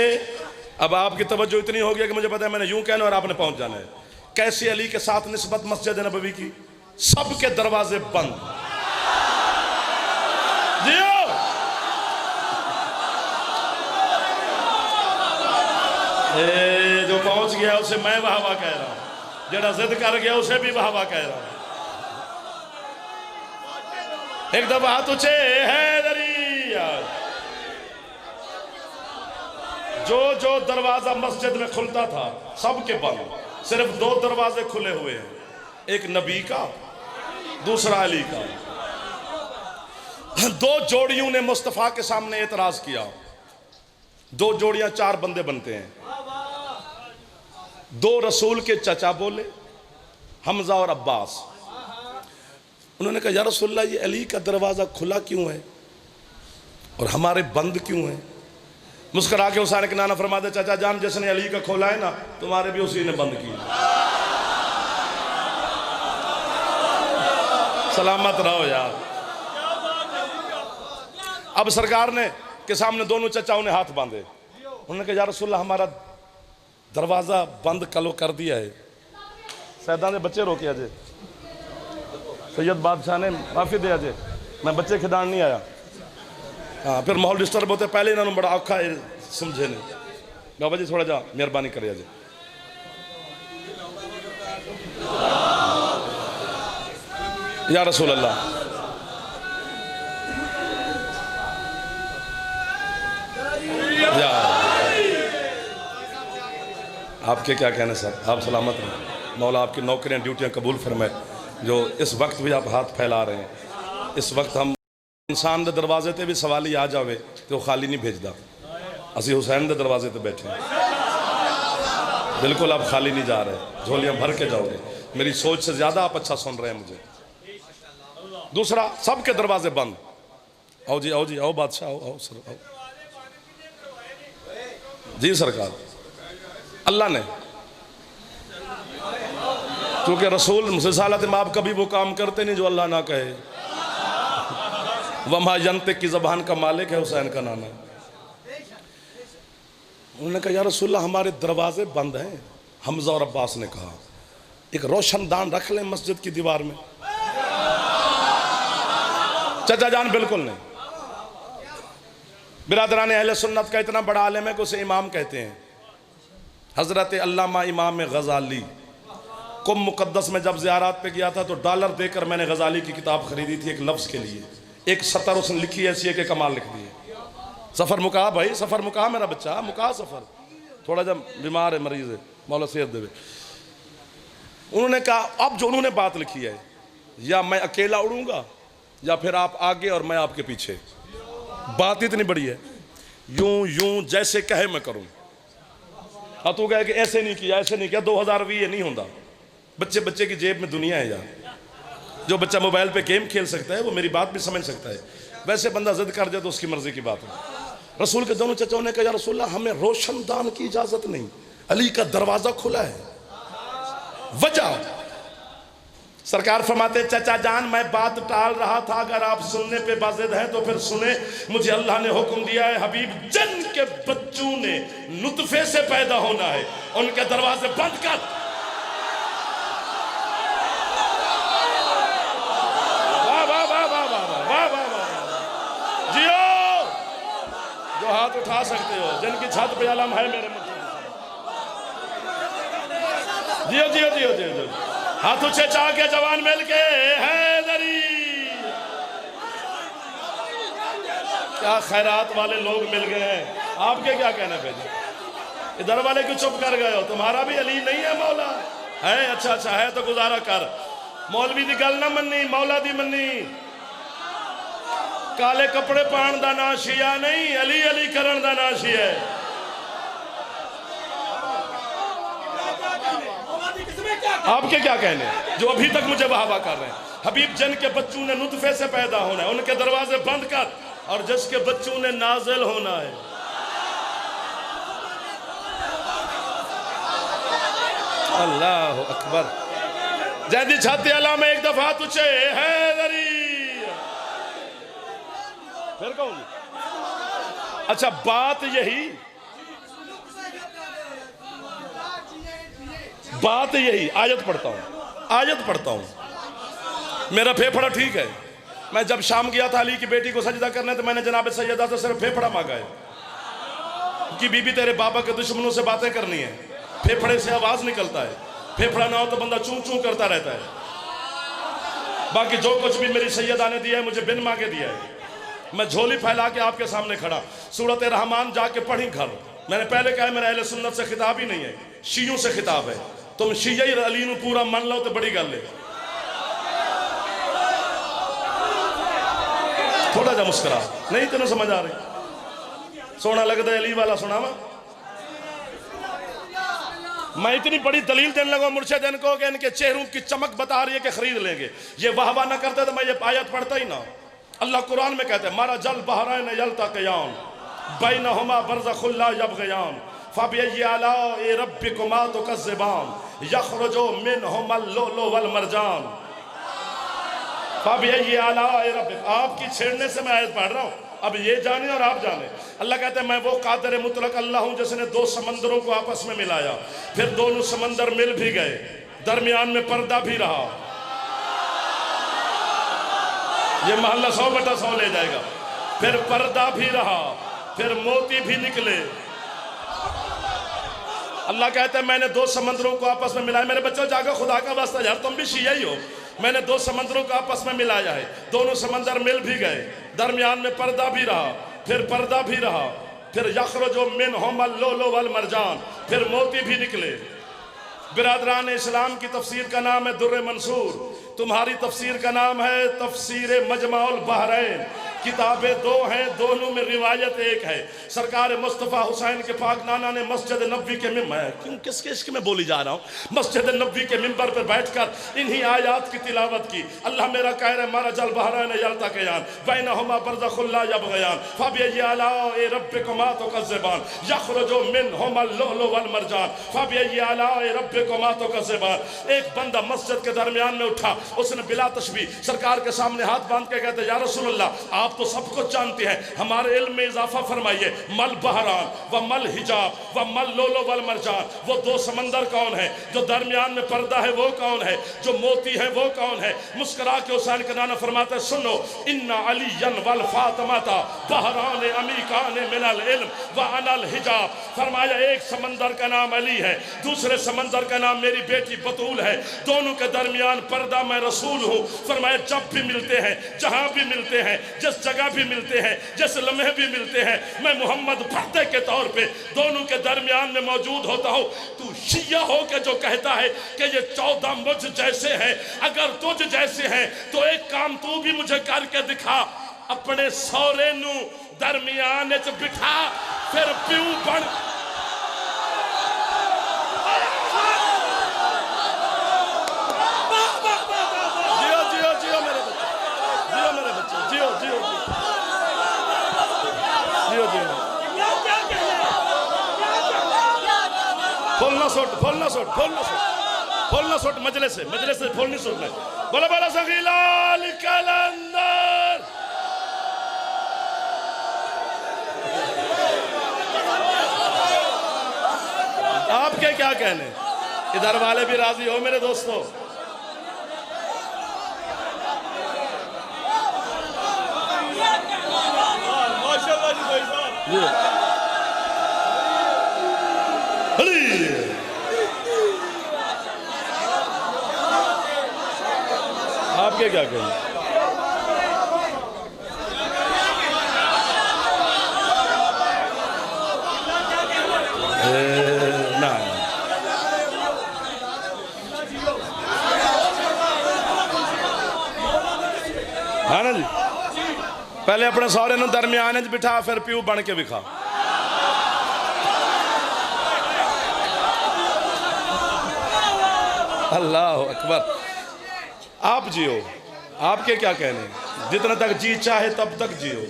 अब आपकी तवज्जो इतनी हो गई कि मुझे पता है मैंने यूं कहना और आपने पहुंच जाना है। कैसे अली के साथ निस्बत मस्जिद नबवी की? सबके दरवाजे बंद। जियो जो पहुंच गया उसे मैं वाह वाह कह रहा हूं, जरा जिद कर गया उसे भी वाह वाह कह रहा हूं। एक दफा हाथ ऊंचे हैदरी। जो जो दरवाजा मस्जिद में खुलता था सबके बंद। सिर्फ 2 दरवाजे खुले हुए हैं, एक नबी का, दूसरा अली का। 2 जोड़ियों ने मुस्तफ़ा के सामने एतराज किया। 2 जोड़ियां 4 बंदे बनते हैं। 2 रसूल के चचा बोले, हमजा और अब्बास। उन्होंने कहा या रसूलल्लाह, ये अली का दरवाज़ा खुला क्यों है और हमारे बंद क्यों है? मुस्कुरा के हुसैन के नाना फरमाते, चाचा जान, जिसने अली का खोला है ना, तुम्हारे भी उसी ने बंद किया। सलामत रहो यार। अब सरकार ने के सामने दोनों चचाओं ने हाथ बांधे। उन्होंने कहा या रसूलल्लाह, हमारा दरवाज़ा बंद कलो कर दिया है। सैदा ने बच्चे रोके अजय, सैयद बादशाह ने माफ़ी दे अजय, मैं बच्चे खिदान नहीं आया। हाँ, फिर माहौल डिस्टर्ब होते, पहले इन्होंने बड़ा औखा है समझे नहीं। बाबा जी थोड़ा जा मेहरबानी करे अजय। या रसूल अल्लाह, या आपके क्या कहने सर, आप सलामत रहें। मौला आपकी नौकरियां ड्यूटियां कबूल फरमाए। जो इस वक्त भी आप हाथ फैला रहे हैं, इस वक्त हम इंसान के दरवाजे ते भी सवाली आ जाए तो खाली नहीं भेजता। असी हुसैन के दरवाजे ते बैठे हैं, बिल्कुल आप खाली नहीं जा रहे, झोलियां भर के जाओगे। मेरी सोच से ज़्यादा आप अच्छा सुन रहे हैं मुझे। दूसरा, सबके दरवाजे बंद। आओ जी, आओ जी, आओ बादशाह, आओ आओ सर, आओ जी सरकार। अल्लाह ने, क्योंकि रसूल रिसालत में आप कभी वो काम करते नहीं जो अल्लाह ना कहे। वमा यंतिक की ज़बान का मालिक है हुसैन का नाना। उन्होंने कहा या रसूलल्लाह, हमारे दरवाजे बंद हैं। हमजा और अब्बास ने कहा, एक रोशनदान रख लें मस्जिद की दीवार में। चाचा जान बिल्कुल नहीं। बिरादरान अहले सुन्नत का इतना बड़ा आलिम है कि उसे इमाम कहते हैं। हजरत अल्लामा इमाम गजाली कुम मुकद्दस में जब ज़ियारत पे गया था तो $1 देकर मैंने गजाली की किताब खरीदी थी, एक लफ्ज़ के लिए। एक सतर उसने लिखी ऐसी है कि कमाल लिख दिए। सफ़र मुका भाई, सफ़र मुका मेरा बच्चा, मुका सफ़र। थोड़ा जब बीमार है, मरीज़ है, मौला सेहत देवे। उन्होंने कहा, अब जो उन्होंने बात लिखी है, या मैं अकेला उड़ूंगा या फिर आप आगे और मैं आपके पीछे। बात इतनी बड़ी है, यूं यूं जैसे कहे मैं करूं। हाँ, तू कहे कि ऐसे नहीं किया, ऐसे नहीं किया, 2020 नहीं होता। बच्चे बच्चे की जेब में दुनिया है यार। जो बच्चा मोबाइल पे गेम खेल सकता है वो मेरी बात भी समझ सकता है। वैसे बंदा जिद कर जाए तो उसकी मर्जी की बात है। रसूल के दोनों चचाओं ने कहा, या रसूलल्लाह, हमें रोशनदान की इजाजत नहीं, अली का दरवाजा खुला है। वजह सरकार फरमाते, चचा जान, मैं बात टाल रहा था, अगर आप सुनने पे बाजिद हैं तो फिर सुने। मुझे अल्लाह ने हुक्म दिया है, हबीब जन के बच्चों ने नुतफे से पैदा होना है, उनके दरवाजे बंद कर। हाथ उठा सकते हो जिनकी छत पे आलम है मेरे मुझे। जियो जियो जियो जियो जियो, हाथ ऊंचे चाह के जवान मिल के हैदरी। क्या खैरात वाले लोग मिल गए हैं। आपके क्या कहने पे, इधर वाले क्यों चुप कर गए हो? तुम्हारा भी अली नहीं है मौला है? अच्छा अच्छा है तो गुजारा कर। मौलवी दी गल ना मन्नी, मौला दी मन्नी। काले कपड़े पान दा ना शिया नहीं, अली अली करन दा ना शिया है। आपके क्या कहने जो अभी तक मुझे वाहवा कर रहे हैं? हबीब जन के बच्चों ने नुतफे से पैदा होना है, उनके दरवाजे बंद कर, और जिसके बच्चों ने नाजिल होना है। अल्लाह अकबर। जैदी छाती अला में एक दफा तुझे हैदरी फिर कहूंगी। अच्छा, बात यही आयत पढ़ता हूं। मेरा फेफड़ा ठीक है। मैं जब शाम गया था अली की बेटी को सजदा करने, तो मैंने जनाब सैयदा से सिर्फ फेफड़ा मांगा है कि बीबी तेरे बाबा के दुश्मनों से बातें करनी है, फेफड़े से आवाज निकलता है, फेफड़ा ना हो तो बंदा चूं चूं करता रहता है। बाकी जो कुछ भी मेरी सैयदा ने दिया है मुझे बिन मांगे दिया है। मैं झोली फैला के आपके सामने खड़ा। सूरत रहमान जाके पढ़ी घर। मैंने पहले कहा मेरा अहले सुन्नत से खिताब ही नहीं है, शियों से खिताब है। तुम शिया अली नूं पूरा मान लो तो बड़ी गल है। थोड़ा जा मुस्करा, नहीं तेन समझ आ रही? सोना लगता अली वाला सुनावा। मैं इतनी बड़ी दलील देने लगा मुर्शिद इनको कि इनके चेहरों की चमक बता रही है कि खरीद लेंगे। ये वाह वाह ना करते तो मैं ये आयत पढ़ता ही ना। अल्लाह कुरान में कहते हैं मारा जल बहरैन यल्तक़ियान बैनहुमा बरज़खुन ला यबग़ियान फबिअय्यि आलाइ रब्बिकुमा तुकज़्ज़िबान यख़रुजु मिनहुमल लुअलुअ वल मरजान फबिअय्यि आलाइ रब्बिक। आपकी छेड़ने से मैं आयत पढ़ रहा हूँ, अब ये जाने और आप जाने। अल्लाह कहते हैं मैं वो कादिर मुतलक अल्लाह हूँ जिसने दो समंदरों को आपस में मिलाया, फिर दोनों समंदर मिल भी गए, दरमियान में पर्दा भी रहा। ये महल्ला 100/100 ले जाएगा। फिर पर्दा भी रहा, फिर मोती भी निकले। अल्लाह कहते हैं मैंने दो समंदरों को आपस में मिलाया। मेरे बच्चों जाकर खुदा का वास्ता यार तुम भी शिया ही हो। मैंने दो समंदरों को आपस में मिलाया है, दोनों समंदर मिल भी गए, दरमियान में पर्दा भी रहा, फिर पर्दा भी रहा, फिर यख़रुजु मिनहुमल लुअलुअ वल मरजान, फिर मोती भी निकले। बिरादरान इस्लाम की तफसीर का नाम है दुर्र मंसूर, तुम्हारी तफसीर का नाम है तफसीर मजमाउल बहरैन। किताबें दो हैं, दोनों में रिवायत एक है। सरकार मुस्तफ़ा हुसैन के पाक नाना ने मस्जिद नबवी के मिंबर, क्यों किसके इश्क में बोली जा रहा हूँ, मस्जिद नबवी के मिंबर पर बैठकर इन्हीं आयात की तिलावत की। अल्लाह मेरा कह रहा है मारा जल बहरैन यल्तक़ियान बैनहुमा बरज़खुन ला यबग़ियान फबिअय्यि आलाइ रब्बिकुमा तुकज़्ज़िबान यख़रुजु मिनहुमल लुअलुअ वल मरजान फबिअय्यि आलाइ रब्बिकुमा तुकज़्ज़िबान। एक बंदा मस्जिद के दरमियान में उठा, उसने बिला तशबीह सरकार के सामने हाथ बांध के कहते या रसूलल्लाह आप तो सब कुछ जानते हैं, हमारे इल्म में इजाफा फरमाइए। मल बहरान व मल हिजाब व मल लुअलुअ वल मरजान, वो दो समंदर कौन है? जो दरमियान में पर्दा है वो कौन है? जो मोती है वो कौन है? मुस्कुरा के हुसैन का नाना फरमाते सुनो इन्ना अलियन वल फातिमाता बहरान अमीकान मिनल इल्म व अनल हिजाब। फरमाया एक समंदर का नाम अली है, दूसरे समंदर का नाम मेरी बेटी बतूल है, दोनों के दरमियान पर्दा मैं रसूल हूँ। फरमाया जब भी मिलते हैं, जहाँ भी मिलते हैं, जिस जगह भी मिलते हैं, जिस लम्हे भी मिलते हैं, मैं मोहम्मद फतेह के तौर पे दोनों के दरमियान में मौजूद होता हूँ। तू शिया हो के जो कहता है कि ये 14 मुझ जैसे हैं, अगर तुझ जैसे हैं तो एक काम तू भी मुझे करके दिखा, अपने सौरे नू दरमियान च बिठा, फिर प्यू बन। फूलना सोट मजले से फूल नहीं सोटना। बोला बोला सगीलाल कलंदर। आपके क्या कहने, इधर वाले भी राजी हो मेरे दोस्तों? माशाल्लाह जी भाई साहब। आपके क्या कहें? ना हाँ ना जी, पहले अपने सौरे नूं दरमियान च बिठा, फिर प्यू बन के विखा। अल्लाह अकबर। आप जियो, आपके क्या कहने, जितना तक जी चाहे तब तक जियो।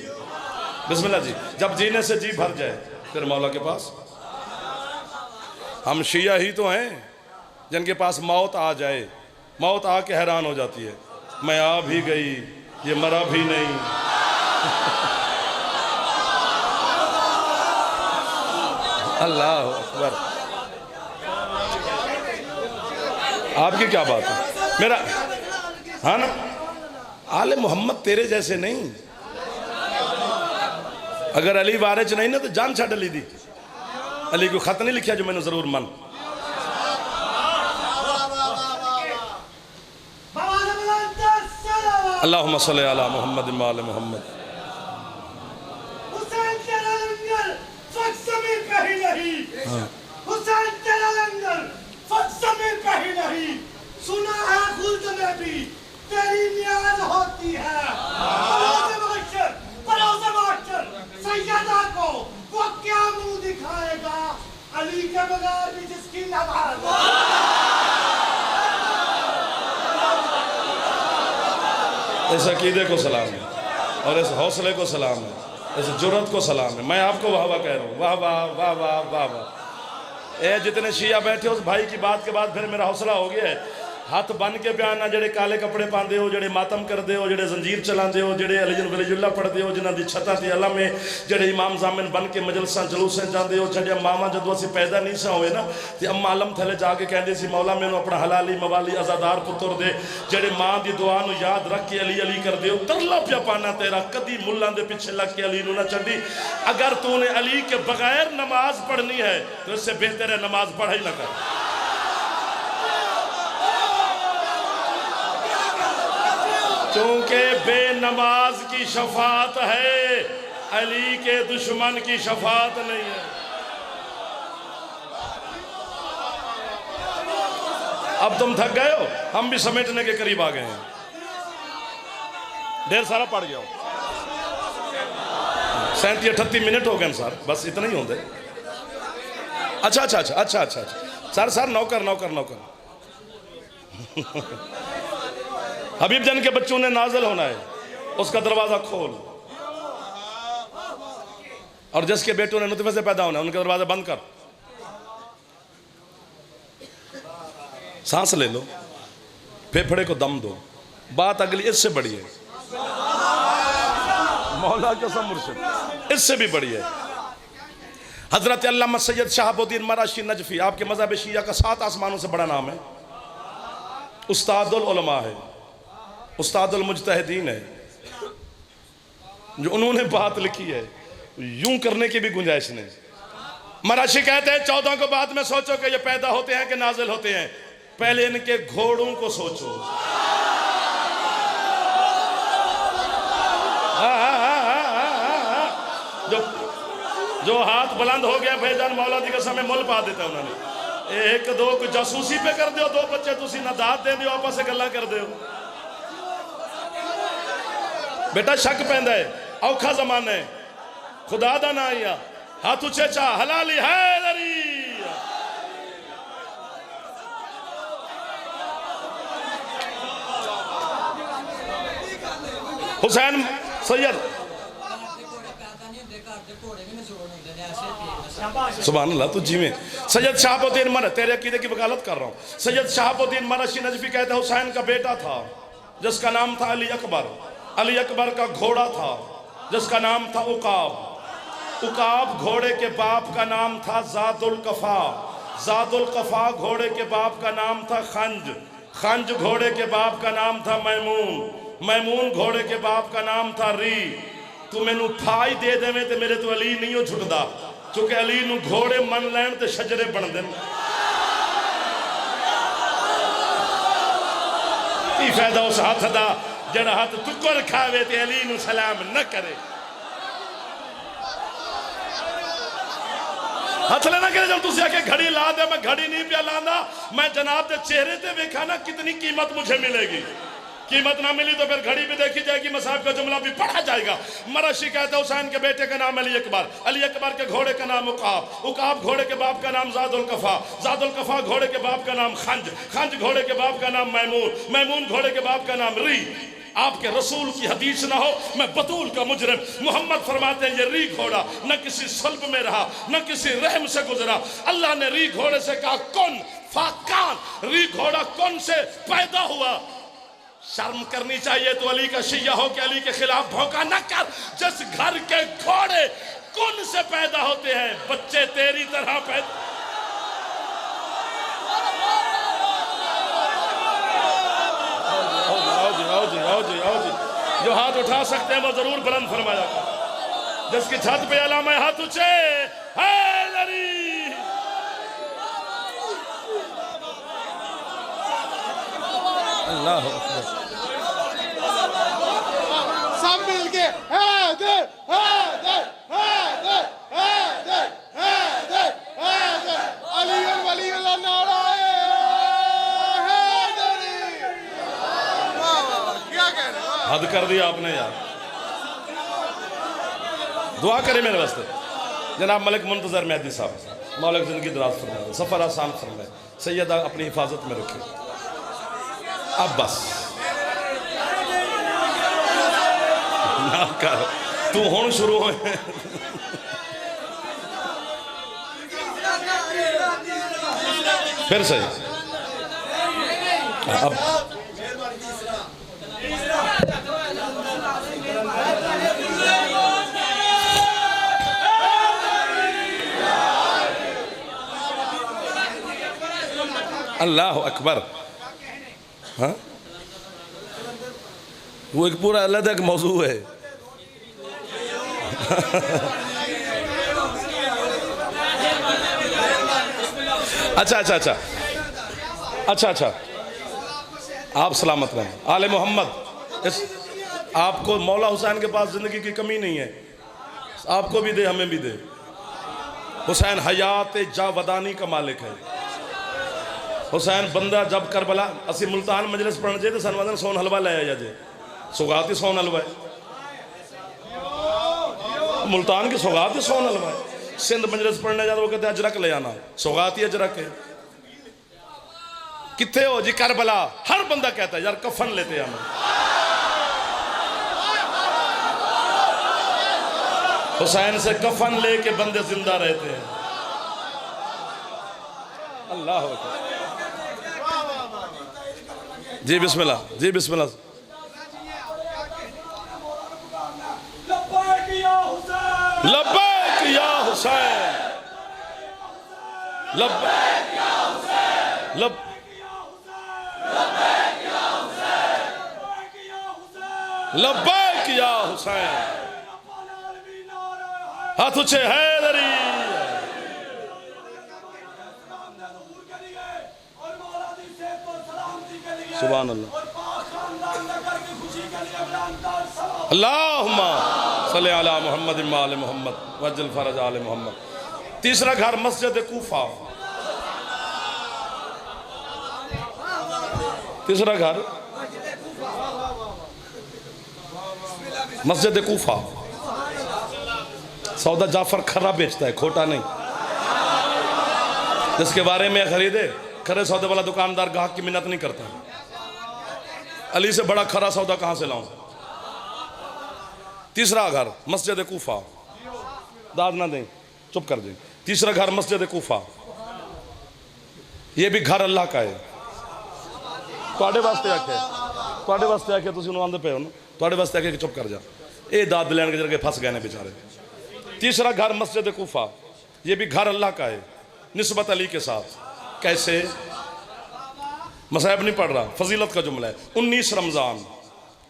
बिस्मिल्लाह जी, जब जीने से जी भर जाए फिर मौला के पास। हम शिया ही तो हैं जिनके पास मौत आ जाए, मौत आके हैरान हो जाती है, मैं आ भी गई ये मरा भी नहीं। अल्लाह अकबर। आपकी क्या बात है? मेरा हाँ ना, आले मोहम्मद तेरे जैसे नहीं। अगर अली वारिच नहीं ना तो जान छड़ अली दी। अली को खत नहीं लिखा जो मैंने जरूर मन। अल्लाहुम्मा सल्ली अला मुहम्मद व आले मुहम्मद। हुसैन तेरा लंगर फक समीर पे ही नहीं, हुसैन तेरा लंगर फक समीर पे यही नहीं, सुना है खुल्द में भी तेरी न्याज होती है। परोसे मास्टर सैयदा को वो क्या मुंह दिखाएगा अली के बगैर भी जिसकी नवाज। इस अकीदे को सलाम है और इस हौसले को सलाम है, इस जुर्रत को सलाम है। मैं आपको वाह वाह कह रहा हूँ, वाह वाह वाह वाह वाह वाह। ए जितने शिया बैठे उस भाई की बात के बाद फिर मेरा हौसला हो गया है। हथ बन के बयान जेडे काले कपड़े पाते हो, जेडे मातम करते हो, जेडे जंजीर चलाते हो, जेडे वलीजुल्लाह पढ़ते हो, जिन्हों की छत्तां ते अलम है, जेडे इमाम जामिन बन के मजलसा जलूसा जाते हो। छड़िया मावा जदों असीं पैदा नहीं सा होए ना तो अम्मा अलम थले जाके कहते सी मौला मैनू अपना हलाली मवाली आजादार पुत्र दे। जेडे माँ की दुआ नू याद रख के अली अली करते हो, तरला पिया पाना तेरा कदी मुल्लां दे पिछे लग के अली नू ना छड्डी। अगर तूने अली के बगैर नमाज पढ़नी है तो इससे बेहतर है नमाज पढ़ा ही ना कर। चूंकि बेनमाज की शफात है, अली के दुश्मन की शफात नहीं है। अब तुम थक गए हो, हम भी समेटने के करीब आ गए हैं। ढेर सारा पड़ गया हो, 37-38 मिनट हो गए सर, बस इतना ही होंगे। अच्छा अच्छा अच्छा अच्छा अच्छा सर सर नौकर नौकर नौकर हबीब जन के बच्चों ने नाजिल होना है, उसका दरवाजा खोल। और जिसके बेटों ने नुतफे से पैदा होना है उनके दरवाजे बंद कर। सांस ले लो, फेफड़े को दम दो। बात अगली इससे बड़ी है, मौला कसम मुर्शिद, इससे भी बड़ी है। हजरत अल्लामा सैयद शहाबुद्दीन मराशी नजफी, आपके मज़हब शिया का 7 आसमानों से बड़ा नाम है। उस्तादुल उलमा है, उस्तादुल मुजतहिदीन है। जो उन्होंने बात लिखी है यूं करने की भी गुंजाइश नहीं। मराशी कहते हैं 14 को बाद में सोचो कि ये पैदा होते हैं कि नाजिल होते हैं, पहले इनके घोड़ों को सोचो। जो हाथ बुलंद हो गया फैजान मौला दी कसम में मुल पा देता उन्होंने। एक दो को जासूसी पे कर दो, 2 बच्चे तुसी ना दात दे दियो, आपस में गल्ला कर दो। बेटा शक पैंदा है, औखा जमाना है, खुदा दा ना आया हाथ उचे चा हलाली हैदरी। हुसैन सैयद सुभान अल्लाह तू जी में सैयद शहाबुद्दीन मर, तेरे अकीदे की वकालत कर रहा हूँ। सैयद शहाबुद्दीन मराशी नजफी कहते हैं हुसैन का बेटा था जिसका नाम था अली अकबर। अली अकबर का घोड़ा था जिसका नाम था उकाब। उकाब घोड़े के बाप का नाम था जादुल कफा। जादुल कफा घोड़े के बाप का नाम था खंज। खंज घोड़े के बाप का नाम था मैमून। मैमून घोड़े के बाप का नाम था री। तू मैनू फाई दे देवे तो मेरे तो अली नहीं हो छुटदा, क्योंकि अली नू घोड़े मन लैन ते शजरे बन देन। की फायदा उस हाथ दा जड़ा हाथ टुकर खावे ते अली नू सलाम न करे। हाथ लेना करे जब तुझे आके घड़ी ला दे, मैं घड़ी नहीं पिया लाना, मैं जनाब के चेहरे ते देखा ना कितनी कीमत मुझे मिलेगी। कीमत ना मिली तो फिर घड़ी भी देखी जाएगी, मसाहब का जुमला भी पढ़ा जाएगा। मराशी कहता है हुसैन के बेटे का नाम अली अकबर। अली अकबर के घोड़े का नाम उकाब। उकाब घोड़े के बाप का नाम जादुल कफा। जादुल कफा घोड़े के बाप का नाम खंज। खंज घोड़े के बाप का नाम मैमून। मैमून घोड़े के बाप का नाम री। आपके रसूल की हदीस ना हो, मैं बतूल का मुजरिम। मोहम्मद फरमाते हैं ये री घोड़ा न किसी सल्ब में रहा न किसी रहम से गुजरा। अल्लाह ने री घोड़े से कहा कौन फाकान, री घोड़ा कौन से पैदा हुआ। शर्म करनी चाहिए तो अली का शिया हो के अली के खिलाफ भौंका न कर। जिस घर के घोड़े कौन से पैदा होते हैं, बच्चे तेरी तरह पैदा। आओ जी, जो हाथ उठा सकते हैं वो जरूर बुलंद फरमाया। जिसकी छत पे अला मैं हाथ ऊंचे हैदरी। अल्लाह सब मिल के हैदर हैदर हैदर हैदर हैदर हैदर अली वली नारा है। हद कर दिया आपने यार। दुआ करे मेरे वास्ते जनाब मलिक मुंतजर मेहदी साहब, मौला जिंदगी दराज फरमाए, सफर आसान फरमाए, सैयदा अपनी हिफाजत में रखे। अब बस ना कर, तू हुण शुरू हो। फिर सही अब अल्लाह अकबर। हाँ वो एक पूरा अलग एक मौजू है। अच्छा अच्छा अच्छा अच्छा अच्छा, आप सलामत रहें। आले मोहम्मद, इस आपको मौला हुसैन के पास ज़िंदगी की कमी नहीं है, आपको भी दे हमें भी दे। हुसैन हयात जावदानी का मालिक है। हुसैन बंदा जब करबला असी मुल्तान मजलिस पढ़ने जाए तो सनवादन सोन हलवा लाया जाए, सौगात ही सोन हलवा है। मुल्तान की सौगात ही सोन हलवा है। सिंध मजलिस पढ़ने जाते वो कहते अजरक ले आना, सौगात ही अजरक है। कितने हो जी करबला, हर बंदा कहता है यार कफन लेते आना। हुसैन से कफन लेके बंदे जिंदा रहते हैं। अल्लाह जी बिस्मिल्लाह, जी बिस्मिल्लाह। लब्बैक या हुसैन, लब्बैक या हुसैन, लब्बैक या हुसैन। हाथ ऊंचे हैदरी। सुभान अल्लाह। अल्लाहुम्मा सल्ली अला मुहम्मद व आले मुहम्मद वज्जल फरज आले मुहम्मद। तीसरा घर मस्जिद कूफा। तीसरा घर मस्जिद कूफा। सौदा जाफर खरा बेचता है, खोटा नहीं। जिसके बारे में खरीदे खरे सौदे वाला दुकानदार ग्राहक की मिन्नत नहीं करता। अली से बड़ा खरा सौदा कहां से लाऊं। तीसरा घर मस्जिद कूफा। दाद ना दें, चुप कर दें। तीसरा घर मस्जिद कूफा। ये भी घर अल्लाह का है। ਤੁਹਾਡੇ ਵਾਸਤੇ ਆਖਿਆ, ਤੁਹਾਡੇ ਵਾਸਤੇ ਆਖਿਆ, ਤੁਸੀਂ ਉਹਨੂੰ ਆਂਦੇ ਪਏ ਹੋ ਨਾ, ਤੁਹਾਡੇ ਵਾਸਤੇ ਆਖਿਆ ਕਿ ਚੁੱਪ ਕਰ ਜਾ। ਇਹ ਦਾਦ ਲੈਣ ਕੇ ਜਰਗੇ फंस गए ने बेचारे। तीसरा घर मस्जिद कूफा, ये भी घर अल्लाह का है निस्बत अली के साथ। कैसे? मसाहब नहीं पढ़ रहा, फजीलत का जुमला है। 19 रमज़ान।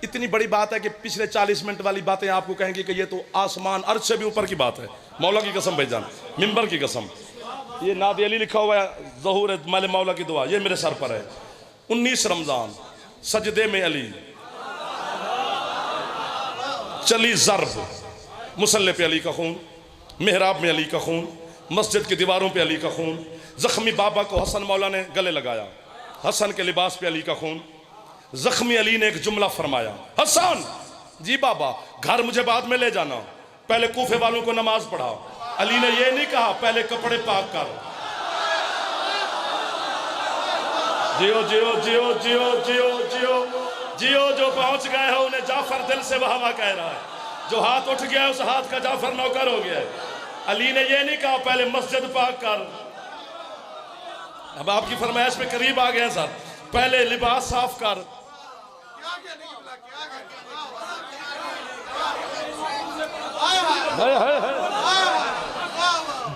इतनी बड़ी बात है कि पिछले 40 मिनट वाली बातें आपको कहेंगे कि ये तो आसमान अर्श से भी ऊपर की बात है। मौला की कसम भाईजान, मिंबर की कसम। ये नात अली लिखा हुआ है, ज़हूर माले मौला की दुआ, ये मेरे सर पर है। 19 रमज़ान, सजदे में अली, चली ज़र्ब, मुसल्ले पे अली का खून, मेहराब में अली का खून, मस्जिद की दीवारों पे अली का खून। ज़ख्मी बाबा को हसन मौला ने गले लगाया, हसन के लिबास पे अली का खून। ज़ख्मी अली ने एक जुमला फरमाया, हसन जी बाबा घर मुझे बाद में ले जाना, पहले कूफे वालों को नमाज पढ़ाओ। अली ने यह नहीं कहा पहले कपड़े पाक कर। जियो जियो जियो जियो जियो जियो जियो, जो पहुंच गए हो उन्हें जाफर दिल से वाह वाह कह रहा है। जो हाथ उठ गया उस हाथ का जाफर नौकर हो गया है। अली ने यह नहीं कहा पहले मस्जिद पाक कर। अब आपकी फरमाइश पे करीब आ गए सर, पहले लिबास साफ कर।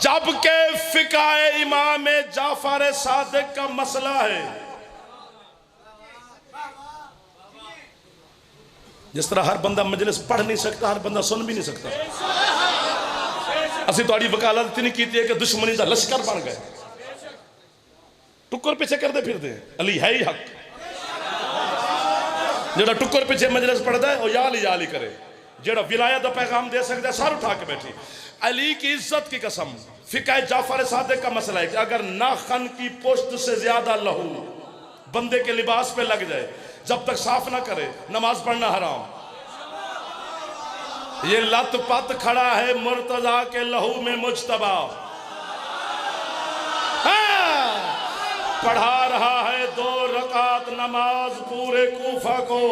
जबकि फिकाए इमाम जाफर सादिक का मसला है। जिस तरह हर बंदा मजलिस पढ़ नहीं सकता, हर बंदा सुन भी नहीं सकता। असि तुहाडी वकालत इतनी की है कि दुश्मनी का लश्कर बन गए, टुक्कर पीछे करते फिरते। अली है ही हक। जेड़ा टुक्कर पीछे मजलिस पढ़ता है वो याली करे। जेड़ा विलायत का पैगाम दे सकता है सर उठा के बैठी। अली की इज्जत की कसम, फिकाए जाफर सादिक का मसला है कि अगर नाखन की पोस्ट से ज्यादा लहू बंदे के लिबास पे लग जाए, जब तक साफ ना करे नमाज पढ़ना हराम। ये लत पत खड़ा है मुर्तजा के लहू में मुजतबा। पढ़ा रहा है 2 रकात नमाज पूरे कूफा को,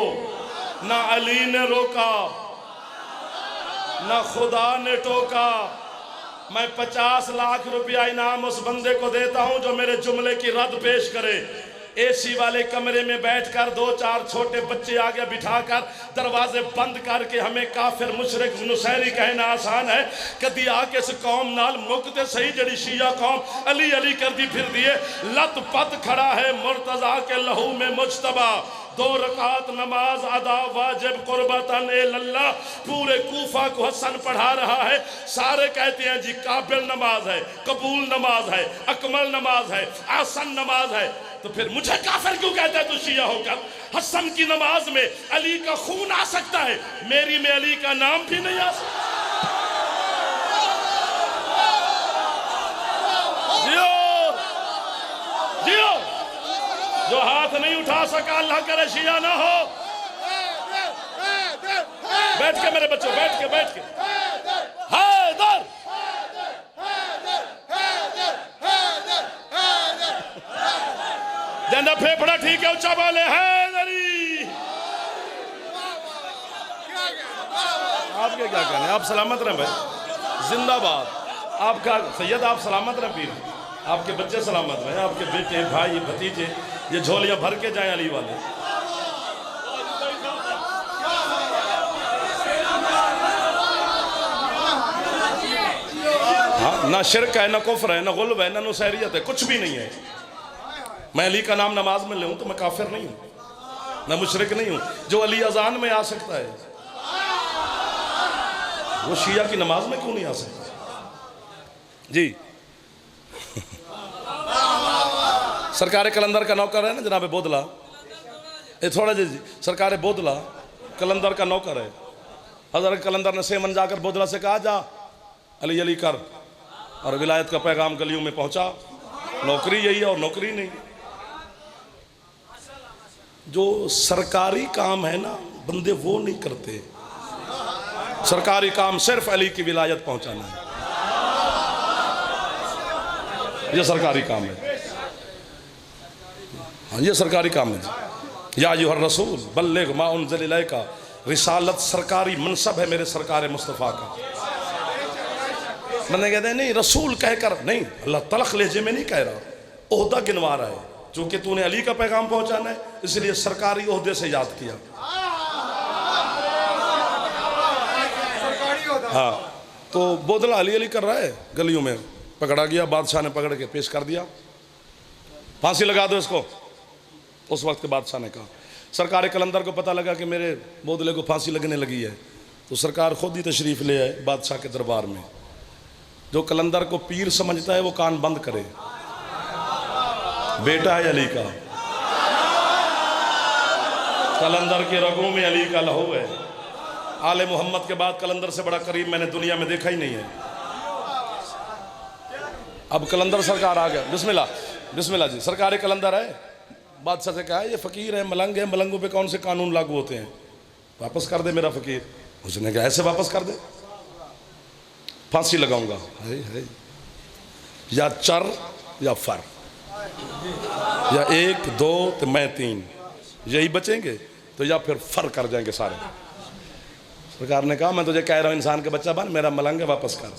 ना अली ने रोका ना खुदा ने टोका। मैं 50 लाख रुपया इनाम उस बंदे को देता हूं जो मेरे जुमले की रद्द पेश करे। एसी वाले कमरे में बैठकर 2-4 छोटे बच्चे आगे बिठाकर दरवाजे बंद करके हमें काफिर मुशरिक नुसैरी कहना आसान है। कदी आके इस कौम नाल मुकते सही जड़ी शिया कौम अली अली कर दी फिर दिए। लत पत खड़ा है मुर्तजा के लहू में मुजतबा। 2 रकात नमाज अदा वाजिब कुर्बतन ए लल्ला। पूरे कूफा को हसन पढ़ा रहा है। सारे कहते हैं जी काबिल नमाज है, कबूल नमाज है, अकमल नमाज है, आसन नमाज है। तो फिर मुझे काफिर क्यों कहता है तू शिया होकर? हसन की नमाज में अली का खून आ सकता है, मेरी में अली का नाम भी नहीं आ सकता। जियो जियो, जो हाथ नहीं उठा सका अल्लाह करे शिया ना हो। बैठ के मेरे बच्चों, बैठ के हैदर जंदा फेफड़ा ठीक है, ऊंचा बोले हैदरी। आपके क्या कहने, आप सलामत रहे भाई, जिंदाबाद। आपका सैयद आप सलामत रहे, पीर आपके बच्चे सलामत रहे, आपके बेटे भाई भतीजे ये झोलियां भर के जाए अली वाले। हाँ, ना शिरक है, ना कुफ्र है, ना गुल्ब है, ना नुसैरियत है, कुछ भी नहीं है। मैं अली का नाम नमाज में लूँ तो मैं काफिर नहीं हूँ, मैं मुशरिक नहीं हूँ। जो अली अजान में आ सकता है वो शिया की नमाज में क्यों नहीं आ सकता जी? सरकार कलंदर का नौकर है ना जनाब बोदला, ये थोड़ा जी सरकार बोदला कलंदर का नौकर है। हजरत कलंदर ने सेमन जाकर बोदला से कहा जा अली अली कर और विलायत का पैगाम गलियों में पहुंचा। नौकरी यही है और नौकरी नहीं। जो सरकारी काम है ना बंदे वो नहीं करते। सरकारी काम सिर्फ अली की विलायत पहुंचाना है, ये सरकारी काम है। हाँ ये सरकारी काम है। या अय्युहर रसूल बल्लिग मा उनज़िल इलैका, रिसालत सरकारी मनसब है मेरे सरकार मुस्तफ़ा का। मैंने कहते हैं नहीं रसूल कहकर नहीं, अल्लाह तलख लहजे में नहीं कह रहा, ओहदा गिनवा रहा है। चूंकि तूने अली का पैगाम पहुंचाना है इसलिए सरकारी ओहदे से याद किया। हाँ तो बोदला अली अली कर रहा है, गलियों में पकड़ा गया, बादशाह ने पकड़ के पेश कर दिया, फांसी लगा दो इसको। उस वक्त के बादशाह ने कहा, सरकार कलंदर को पता लगा कि मेरे बोदले को फांसी लगने लगी है, तो सरकार खुद ही तशरीफ ले आए बादशाह के दरबार में। जो कलंदर को पीर समझता है वो कान बंद करे, बेटा है अली का, कलंदर के रगों में अली का लहू है। आले मोहम्मद के बाद कलंदर से बड़ा करीब मैंने दुनिया में देखा ही नहीं है। अब कलंदर सरकार आ गया, बिस्मिल्लाह बिस्मिल्लाह जी, सरकार कलंदर है। बादशाह से कहा ये फ़कीर है, मलंग है, मलंगों पे कौन से कानून लागू होते हैं, वापस कर दे मेरा फ़कीर। उसने कहा ऐसे वापस कर दे, फांसी लगाऊंगा। या चर या फर, या 1 2 तो मैं 3, यही बचेंगे तो या फिर फर कर जाएंगे सारे। सरकार ने कहा मैं तुझे कह रहा हूं इंसान के बच्चा बन, मेरा मलंग है वापस कर।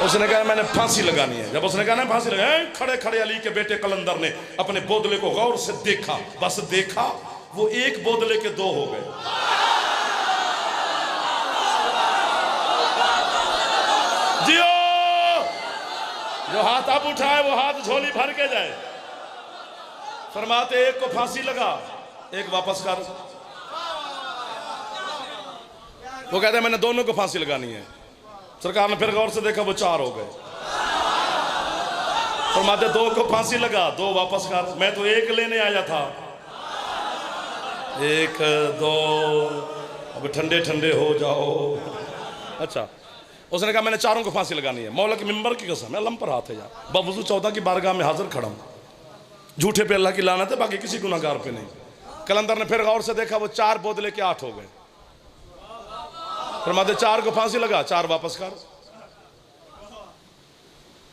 उसने कहा मैंने फांसी लगानी है। जब उसने कहा ना फांसी लगाए, खड़े खड़े अली के बेटे कलंदर ने अपने बोदले को गौर से देखा, बस देखा, वो एक बोदले के 2 हो गए। जियो, जो हाथ अब उठाए वो हाथ झोली भर के जाए। फरमाते एक को फांसी लगा, एक वापस कर। वो कहते हैं मैंने दोनों को फांसी लगानी है। सरकार ने फिर गौर से देखा वो 4 हो गए। फरमाते 2 को फांसी लगा, 2 वापस कर। मैं तो 1 लेने आया था। 1 2 अब ठंडे ठंडे हो जाओ। अच्छा, उसने कहा मैंने 4 को फांसी लगानी है। मौला के मिंबर की कसम है, अल्लाह पर हाथ है यार, बावजूद 14 की बारगाह में हाजिर खड़ा हूं। झूठे पे अल्लाह की लानत है, बाकी किसी गुनाहगार पे नहीं। कलंदर ने फिर गौर से देखा वो 4 बोदले के 8 हो गए। फरमाते 4 को फांसी लगा, 4 वापस कर।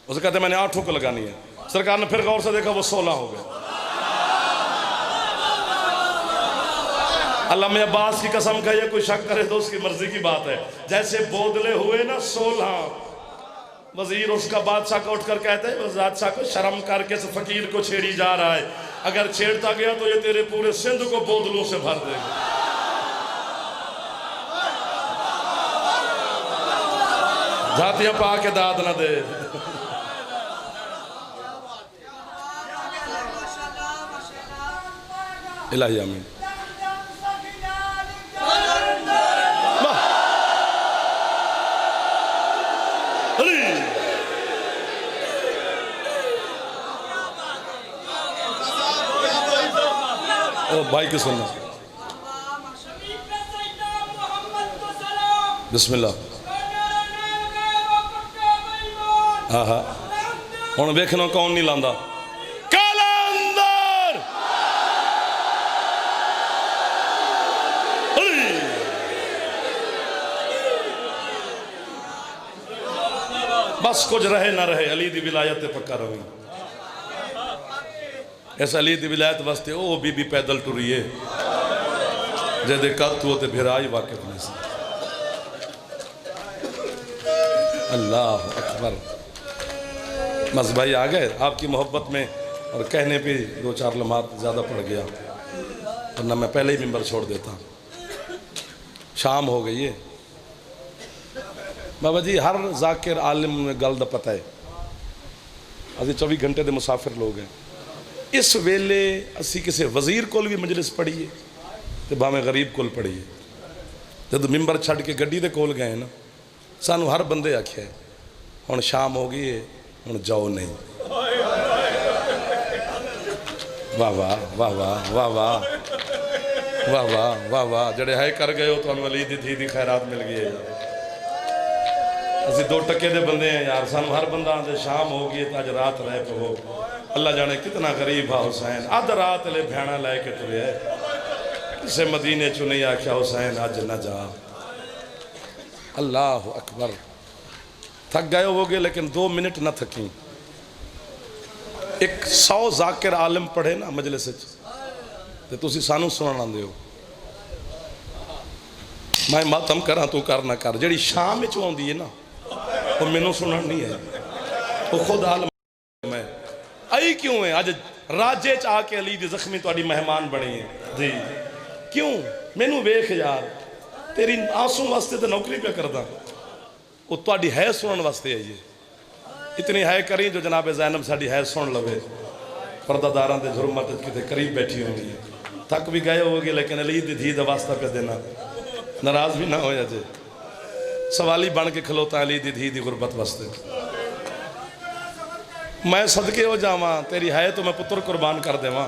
उसे कहते मैंने 8 को लगानी है। सरकार ने फिर गौर से देखा, वो 16 हो गए। अल्लाह में अब्बास की कसम खाइए, कोई शक करे तो उसकी मर्जी की बात है। जैसे बोदले हुए ना 16, वजीर उसका बादशाह को उठकर कहते हैं, बादशाह को शर्म करके इस फकीर को छेड़ी जा रहा है, अगर छेड़ता गया तो ये तेरे पूरे सिंध को बोतलों से भर देगा। जातियां पा के दाद न दे। इलाही आमीन। ओ भाई की सुनना, बिस्मिल्लाह। हाँ हाँ हुण वेखना कौन नहीं लांदा कलंदर। बस कुछ रहे ना रहे, अली दी विलायत ते पक्का रही। इस अली दी विलायत वास्ते ओ बीबी पैदल टुरी है जेदे कद तू ते फिर आई वाकिफ नहीं सी। अल्लाह अकबर। मस भाई आ गए आपकी मोहब्बत में, और कहने पे 2-4 लम्हात ज़्यादा पड़ गया, वरना मैं पहले ही मिंबर छोड़ देता। शाम हो गई है बाबा जी, हर जाकिर आलिम में गल दा पता है, अभी 24 घंटे के मुसाफिर लोग हैं। इस वेले असी किसी वजीर कोल भी मजलिस पढ़ीए तो भावें गरीब कोल पढ़ीए। जब मिंबर छड़ के गड्डी दे कोल गए ना, सानू हर बंदे आख्या है हुण शाम हो गई है, हुण जाओ नहीं। वाह वाह वाह वाह वाह वाह वाह वाह वाह वाह। जड़े है कर गए हो तो अली दी धी दी खैरात मिल गई है। असी 2 टके दे बंदे हैं यार, सानू हर बंदा आंदे शाम हो गई तो अज रात रह पवो। अल्लाह जाने कितना गरीब है हुसैन, अध रात ले भैणा लैके तुरे किसे मदीने चो नहीं आख्या हुसैन अज न जा। अल्लाह अकबर। थक गए होगे लेकिन 2 मिनट न थकी। एक 100 जाकिर आलिम पढ़े ना मजलिस ते तुसी सानू सुनाना आंदे हो। मैं मातम करा तू कर ना कर, जिहड़ी शाम विच आउंदी है ना वो मैनू सुनन नहीं है, वो खुद आलम। मैं आई क्यों है अज राजे च आके अली दी जख्मी तुहाडी मेहमान बनी है जी। क्यों? मैनू वेख यार, तेरी आंसू वास्ते तो नौकरी पे करदा, वो तुहाडी है सुनन वास्ते आई है। इतनी है करी जो जनाब ज़ैनब साडी है सुन लवे, पर्दादारां दे जुर्मत किते करीब बैठी होगी। थक भी गए होगे लेकिन अली दी धी दा वास्ता पे देना, नाराज भी ना होया जे। सवाली बन के खलोता अली दी धी दी गुरबत वास्ते। मैं सदके हो जावा, तेरी है तो मैं पुत्र कुर्बान कर देवा।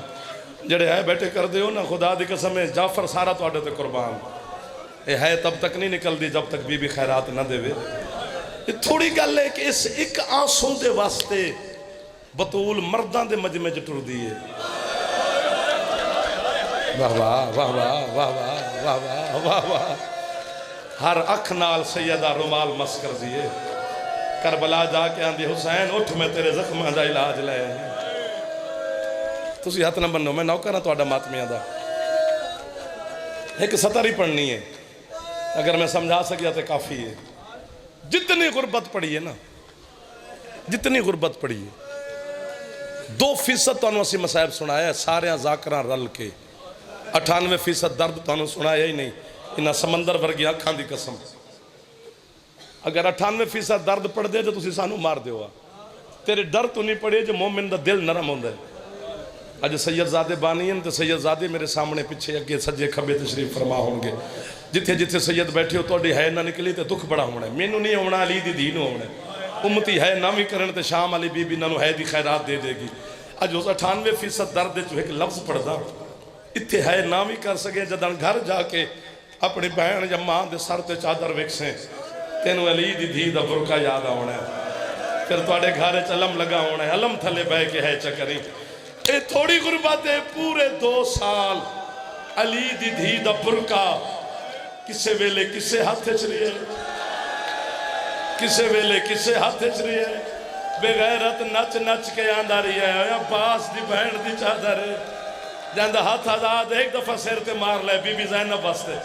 जड़े है बैठे कर दे हो ना, खुदा दी कसम है जाफर सारा तुहाडे ते कुर्बान। ये है तब तक नहीं निकलती जब तक बीबी खैरात ना देवे। ये थोड़ी गल है कि इस एक आंसू दे वास्ते बतूल मर्दां दे मजमे च टुरदी है। वाह वाह वाह वाह वाह वाह वाह वाह वाह वाह। हर अख नाल सैयदा रुमाल मस कर दिए। करबला जाके आंदी हुसैन उठ मैं तेरे जख्मां दा इलाज लै आई। तुसी हथ न बनो, मैं नौकर हाँ तुहाडा मातमियां दा। एक सतर ही पढ़नी है, अगर मैं समझा सकिया तो काफ़ी है। जितनी गुरबत पड़ी है ना, जितनी गुरबत पड़ी है 2% तो असी मसायब सुनाया सारे जाकरा रल के। 98% दर्द तो सुनाया ही नहीं। इन्हें समंदर वर्गी अखां की कसम, अगर 98% दर्द पढ़ते तो तुसी सानू मार दो। तेरे डर तो नहीं पड़े जो मोमिन का दिल नरम होंदा है। अज सैयदजादे बानी हैं तो सैयदजादे मेरे सामने पिछे अगे सज्जे खब्बे तशरीफ फरमा होंगे। जिथे जिथे सैयद बैठे हो तो है ना निकली तो दुख बड़ा होना है। मैनू नहीं आना, अली दी धी नूं आना है। उम्मती है ना भी करन तो शाम वाली बीबी इन्हों है दी खैरात दे देगी। अज उस 98% दर्द एक लफ्ज़ पढ़दा इत्थे है ना भी कर सके। जदन घर जाके अपनी भैन या मां के सर ते चादर वेखसे तेनों अली दी धी दा बुरका याद आना है। फिर तुहाडे घर च अलम लगा होना है, अलम थले बह के है चकरी। ये थोड़ी गुरबत है, पूरे 2 साल अली दी धी दा बुरका किसे वेले किसे हाथ च रही है, किसे वेले किसे हाथ च रही है। बेगैरत नच नच के आंदा रही है अब्बास दी भैन दी चादर जांदा हाथ आजाद एक दफा सिर ते मार ले बीबी ज़ैनब वास्ते।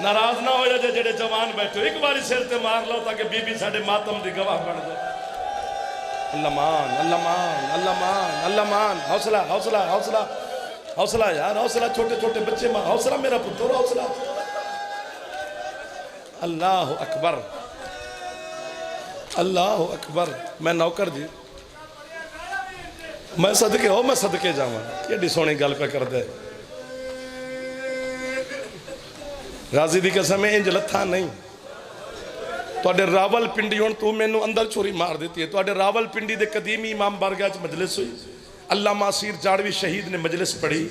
नाराज ना हो जाए जेडे जवान बैठे, एक बारी सिर ते मार लो ताकि बीबी साडे मातम दी गवाह बन जाए। अल्लाह मान अल्लाह मान अल्लाह मान अल्लाह मान। हौसला हौसला हौसला हौसला यार हौसला, छोटे छोटे बच्चे मां हौसला, मेरा पुत्र हौसला। अल्लाह अकबर अल्लाह अकबर। मैं नौकर जी, मैं सदके हो, मैं सदके जावा। कि सोहनी गल पे कर दे गाजी दी कसम इंज लथा नहीं। तुहाडे रावलपिंडी हुण तू मैनू अंदर छुरी मार दी है। तुहाडे रावलपिंडी दे कदीमी इमाम बारगाह च मजलिस हुई, अल्लामा असीर जाड़वी शहीद ने मजलिस पढ़ी।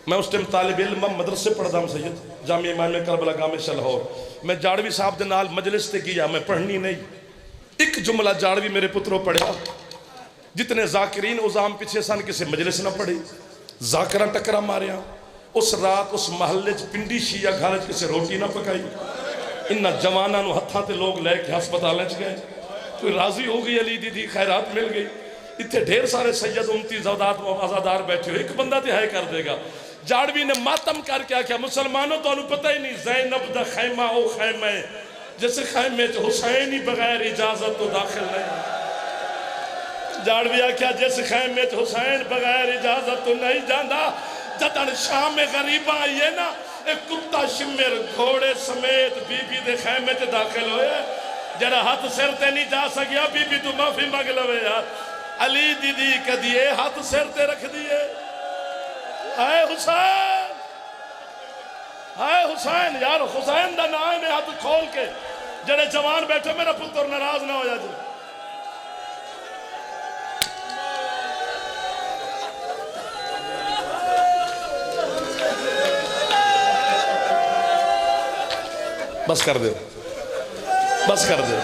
मैं उस टाइम तालिब इल्म मदरसे पढ़दा हूं सैयद जामिया इमाम करबला गामे लाहौर। मैं जाड़वी साहब के नाल मजलिस से गया, मैं पढ़नी नहीं। एक जुमला जाड़वी मेरे पुत्रों पढ़िया, जितने जाकिरीन उजाम पीछे सन किसी मजलिस ना पढ़ी, जाकरा टकरा मारिया। उस रात उस महल्ले च पिंडी शिया घर च किसी रोटी ना पकाई। इन्होंने जवानों को हत्थां ते लोग लैके हस्पताल च गए, कोई राजी हो गई, अली दी खैरात मिल गई। इतने ढेर सारे सैयद उमती ज़ौदात आज़ादार बैठे हो, एक बंदा तो है कर देगा। जाड़वी ने मातम करके आख्या मुसलमानों तुहानू पता ही नहीं ज़ैनब दा खैमा ओ खैमा है जिस खैमे च हुसैन ही बगैर इजाजत तो दाखिल नहीं। जाड़वी आख्या जिस खैमे च हुसैन बगैर इजाजत तो नहीं जाता। जदन शाम गरीबा आई है ना, एक कुत्ता शिमिर घोड़े समेत बीबी दे खैमे च दाखिल होया। जरा हाथ सिर ते नहीं जा सकिया, बीबी तू माफी मंग लवे यार। अली दीदी कदिए हाथ सिर ते रख दिए। हाय हुसैन, हाय हुसैन यार, हुसैन दा नाम है। हाथ खोल के जड़े जवान बैठे, मेरा पुत्र नाराज ना हो जाए। बस कर दे, बस कर दे।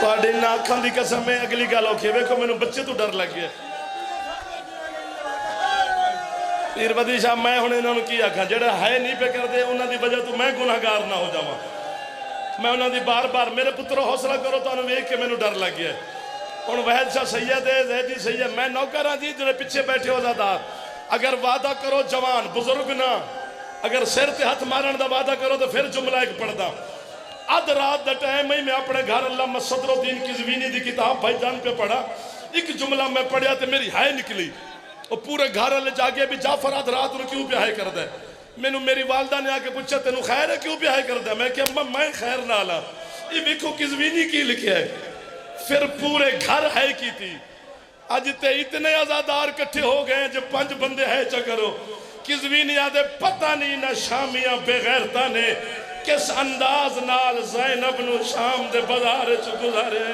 तुहाडे ना अखां दी कसम है। अगली गल औखी, वेखो मैनू बच्चे तो डर लग गया। पीरबदी शाह मैं हुण इन्होंने की आखा, जेड़ा है नहीं पे करते उन्होंने वजह तो मैं गुनाहगार ना हो जावा। मैं उन्होंने बार बार मेरे पुत्रों हौसला करो, तुहानू वेख के मैनू डर लग गया। हुण वहद शाह सैयद है, जैदी सैयद, मैं नौकर हाँ जी, जो पिछे बैठे हो आज़ादार। अगर वादा करो जवान बुजुर्ग ना, अगर सिर ते हथ मारन का वादा करो तो फिर जुमला एक पढ़दा। अध रात का टाइम ही मैं अपने घर अल्लामा सदरुद्दीन किज़वीनी की किताब भाईजान पे पढ़ा। एक जुमला मैं पढ़िया तो मेरी हाय निकली। वो पूरे घर वाले जागे भी जाफर अध रात को क्यों ब्याह करता है। मैनू मेरी वालदा ने आके पूछा तेनू खैर है क्यों ब्याह करता है। मैं क्या अम्मा मैं खैर ना ला, ये देखो किज़वीनी की लिखे है। फिर पूरे घर है की थी। अज ते इतने आज़ादार इकट्ठे हो गए जो 5 बंदे है चकरो। किज़वीनी आदे पता नहीं ना शामिया बेगैरता ने किस अंदाज नाल ज़ैनब नू शाम दे बाजार च गुजारे।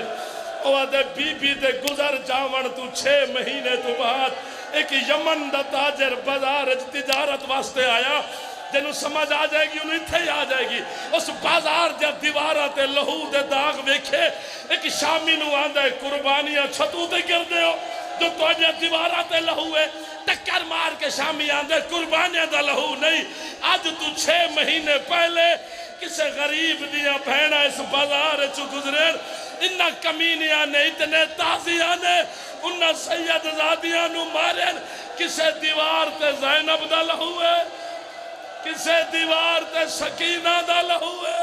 आदे बीबी दे गुजर जावन तू 6 महीने तो बाद एक यमन दा ताजर बाजार च तिजारत वास्ते आया। तेनू समझ आ जाएगी, उन्हें इत्थे ही आ जाएगी। उस बाजार दी दीवारां ते लहू दे दाग वेखे। एक शामी नू आंदा है कुर्बानियां छतू ते करदे हो, जो तुहाडे दीवारां ते लहू है। टक्कर मार के शामी आंदे कुर्बानियां दा लहू नहीं। अज तू 6 महीने पहले किसे गरीब दिया भैणा इस बाजार च गुजरे। इन्ना कमीनिया ने इतने ताजिया ने उन्ना सैयद ज़ादियां नू मारे। किसे दीवार ते ज़ैनब दा लहू है, किसे दीवार ते सकीना दा लहू है।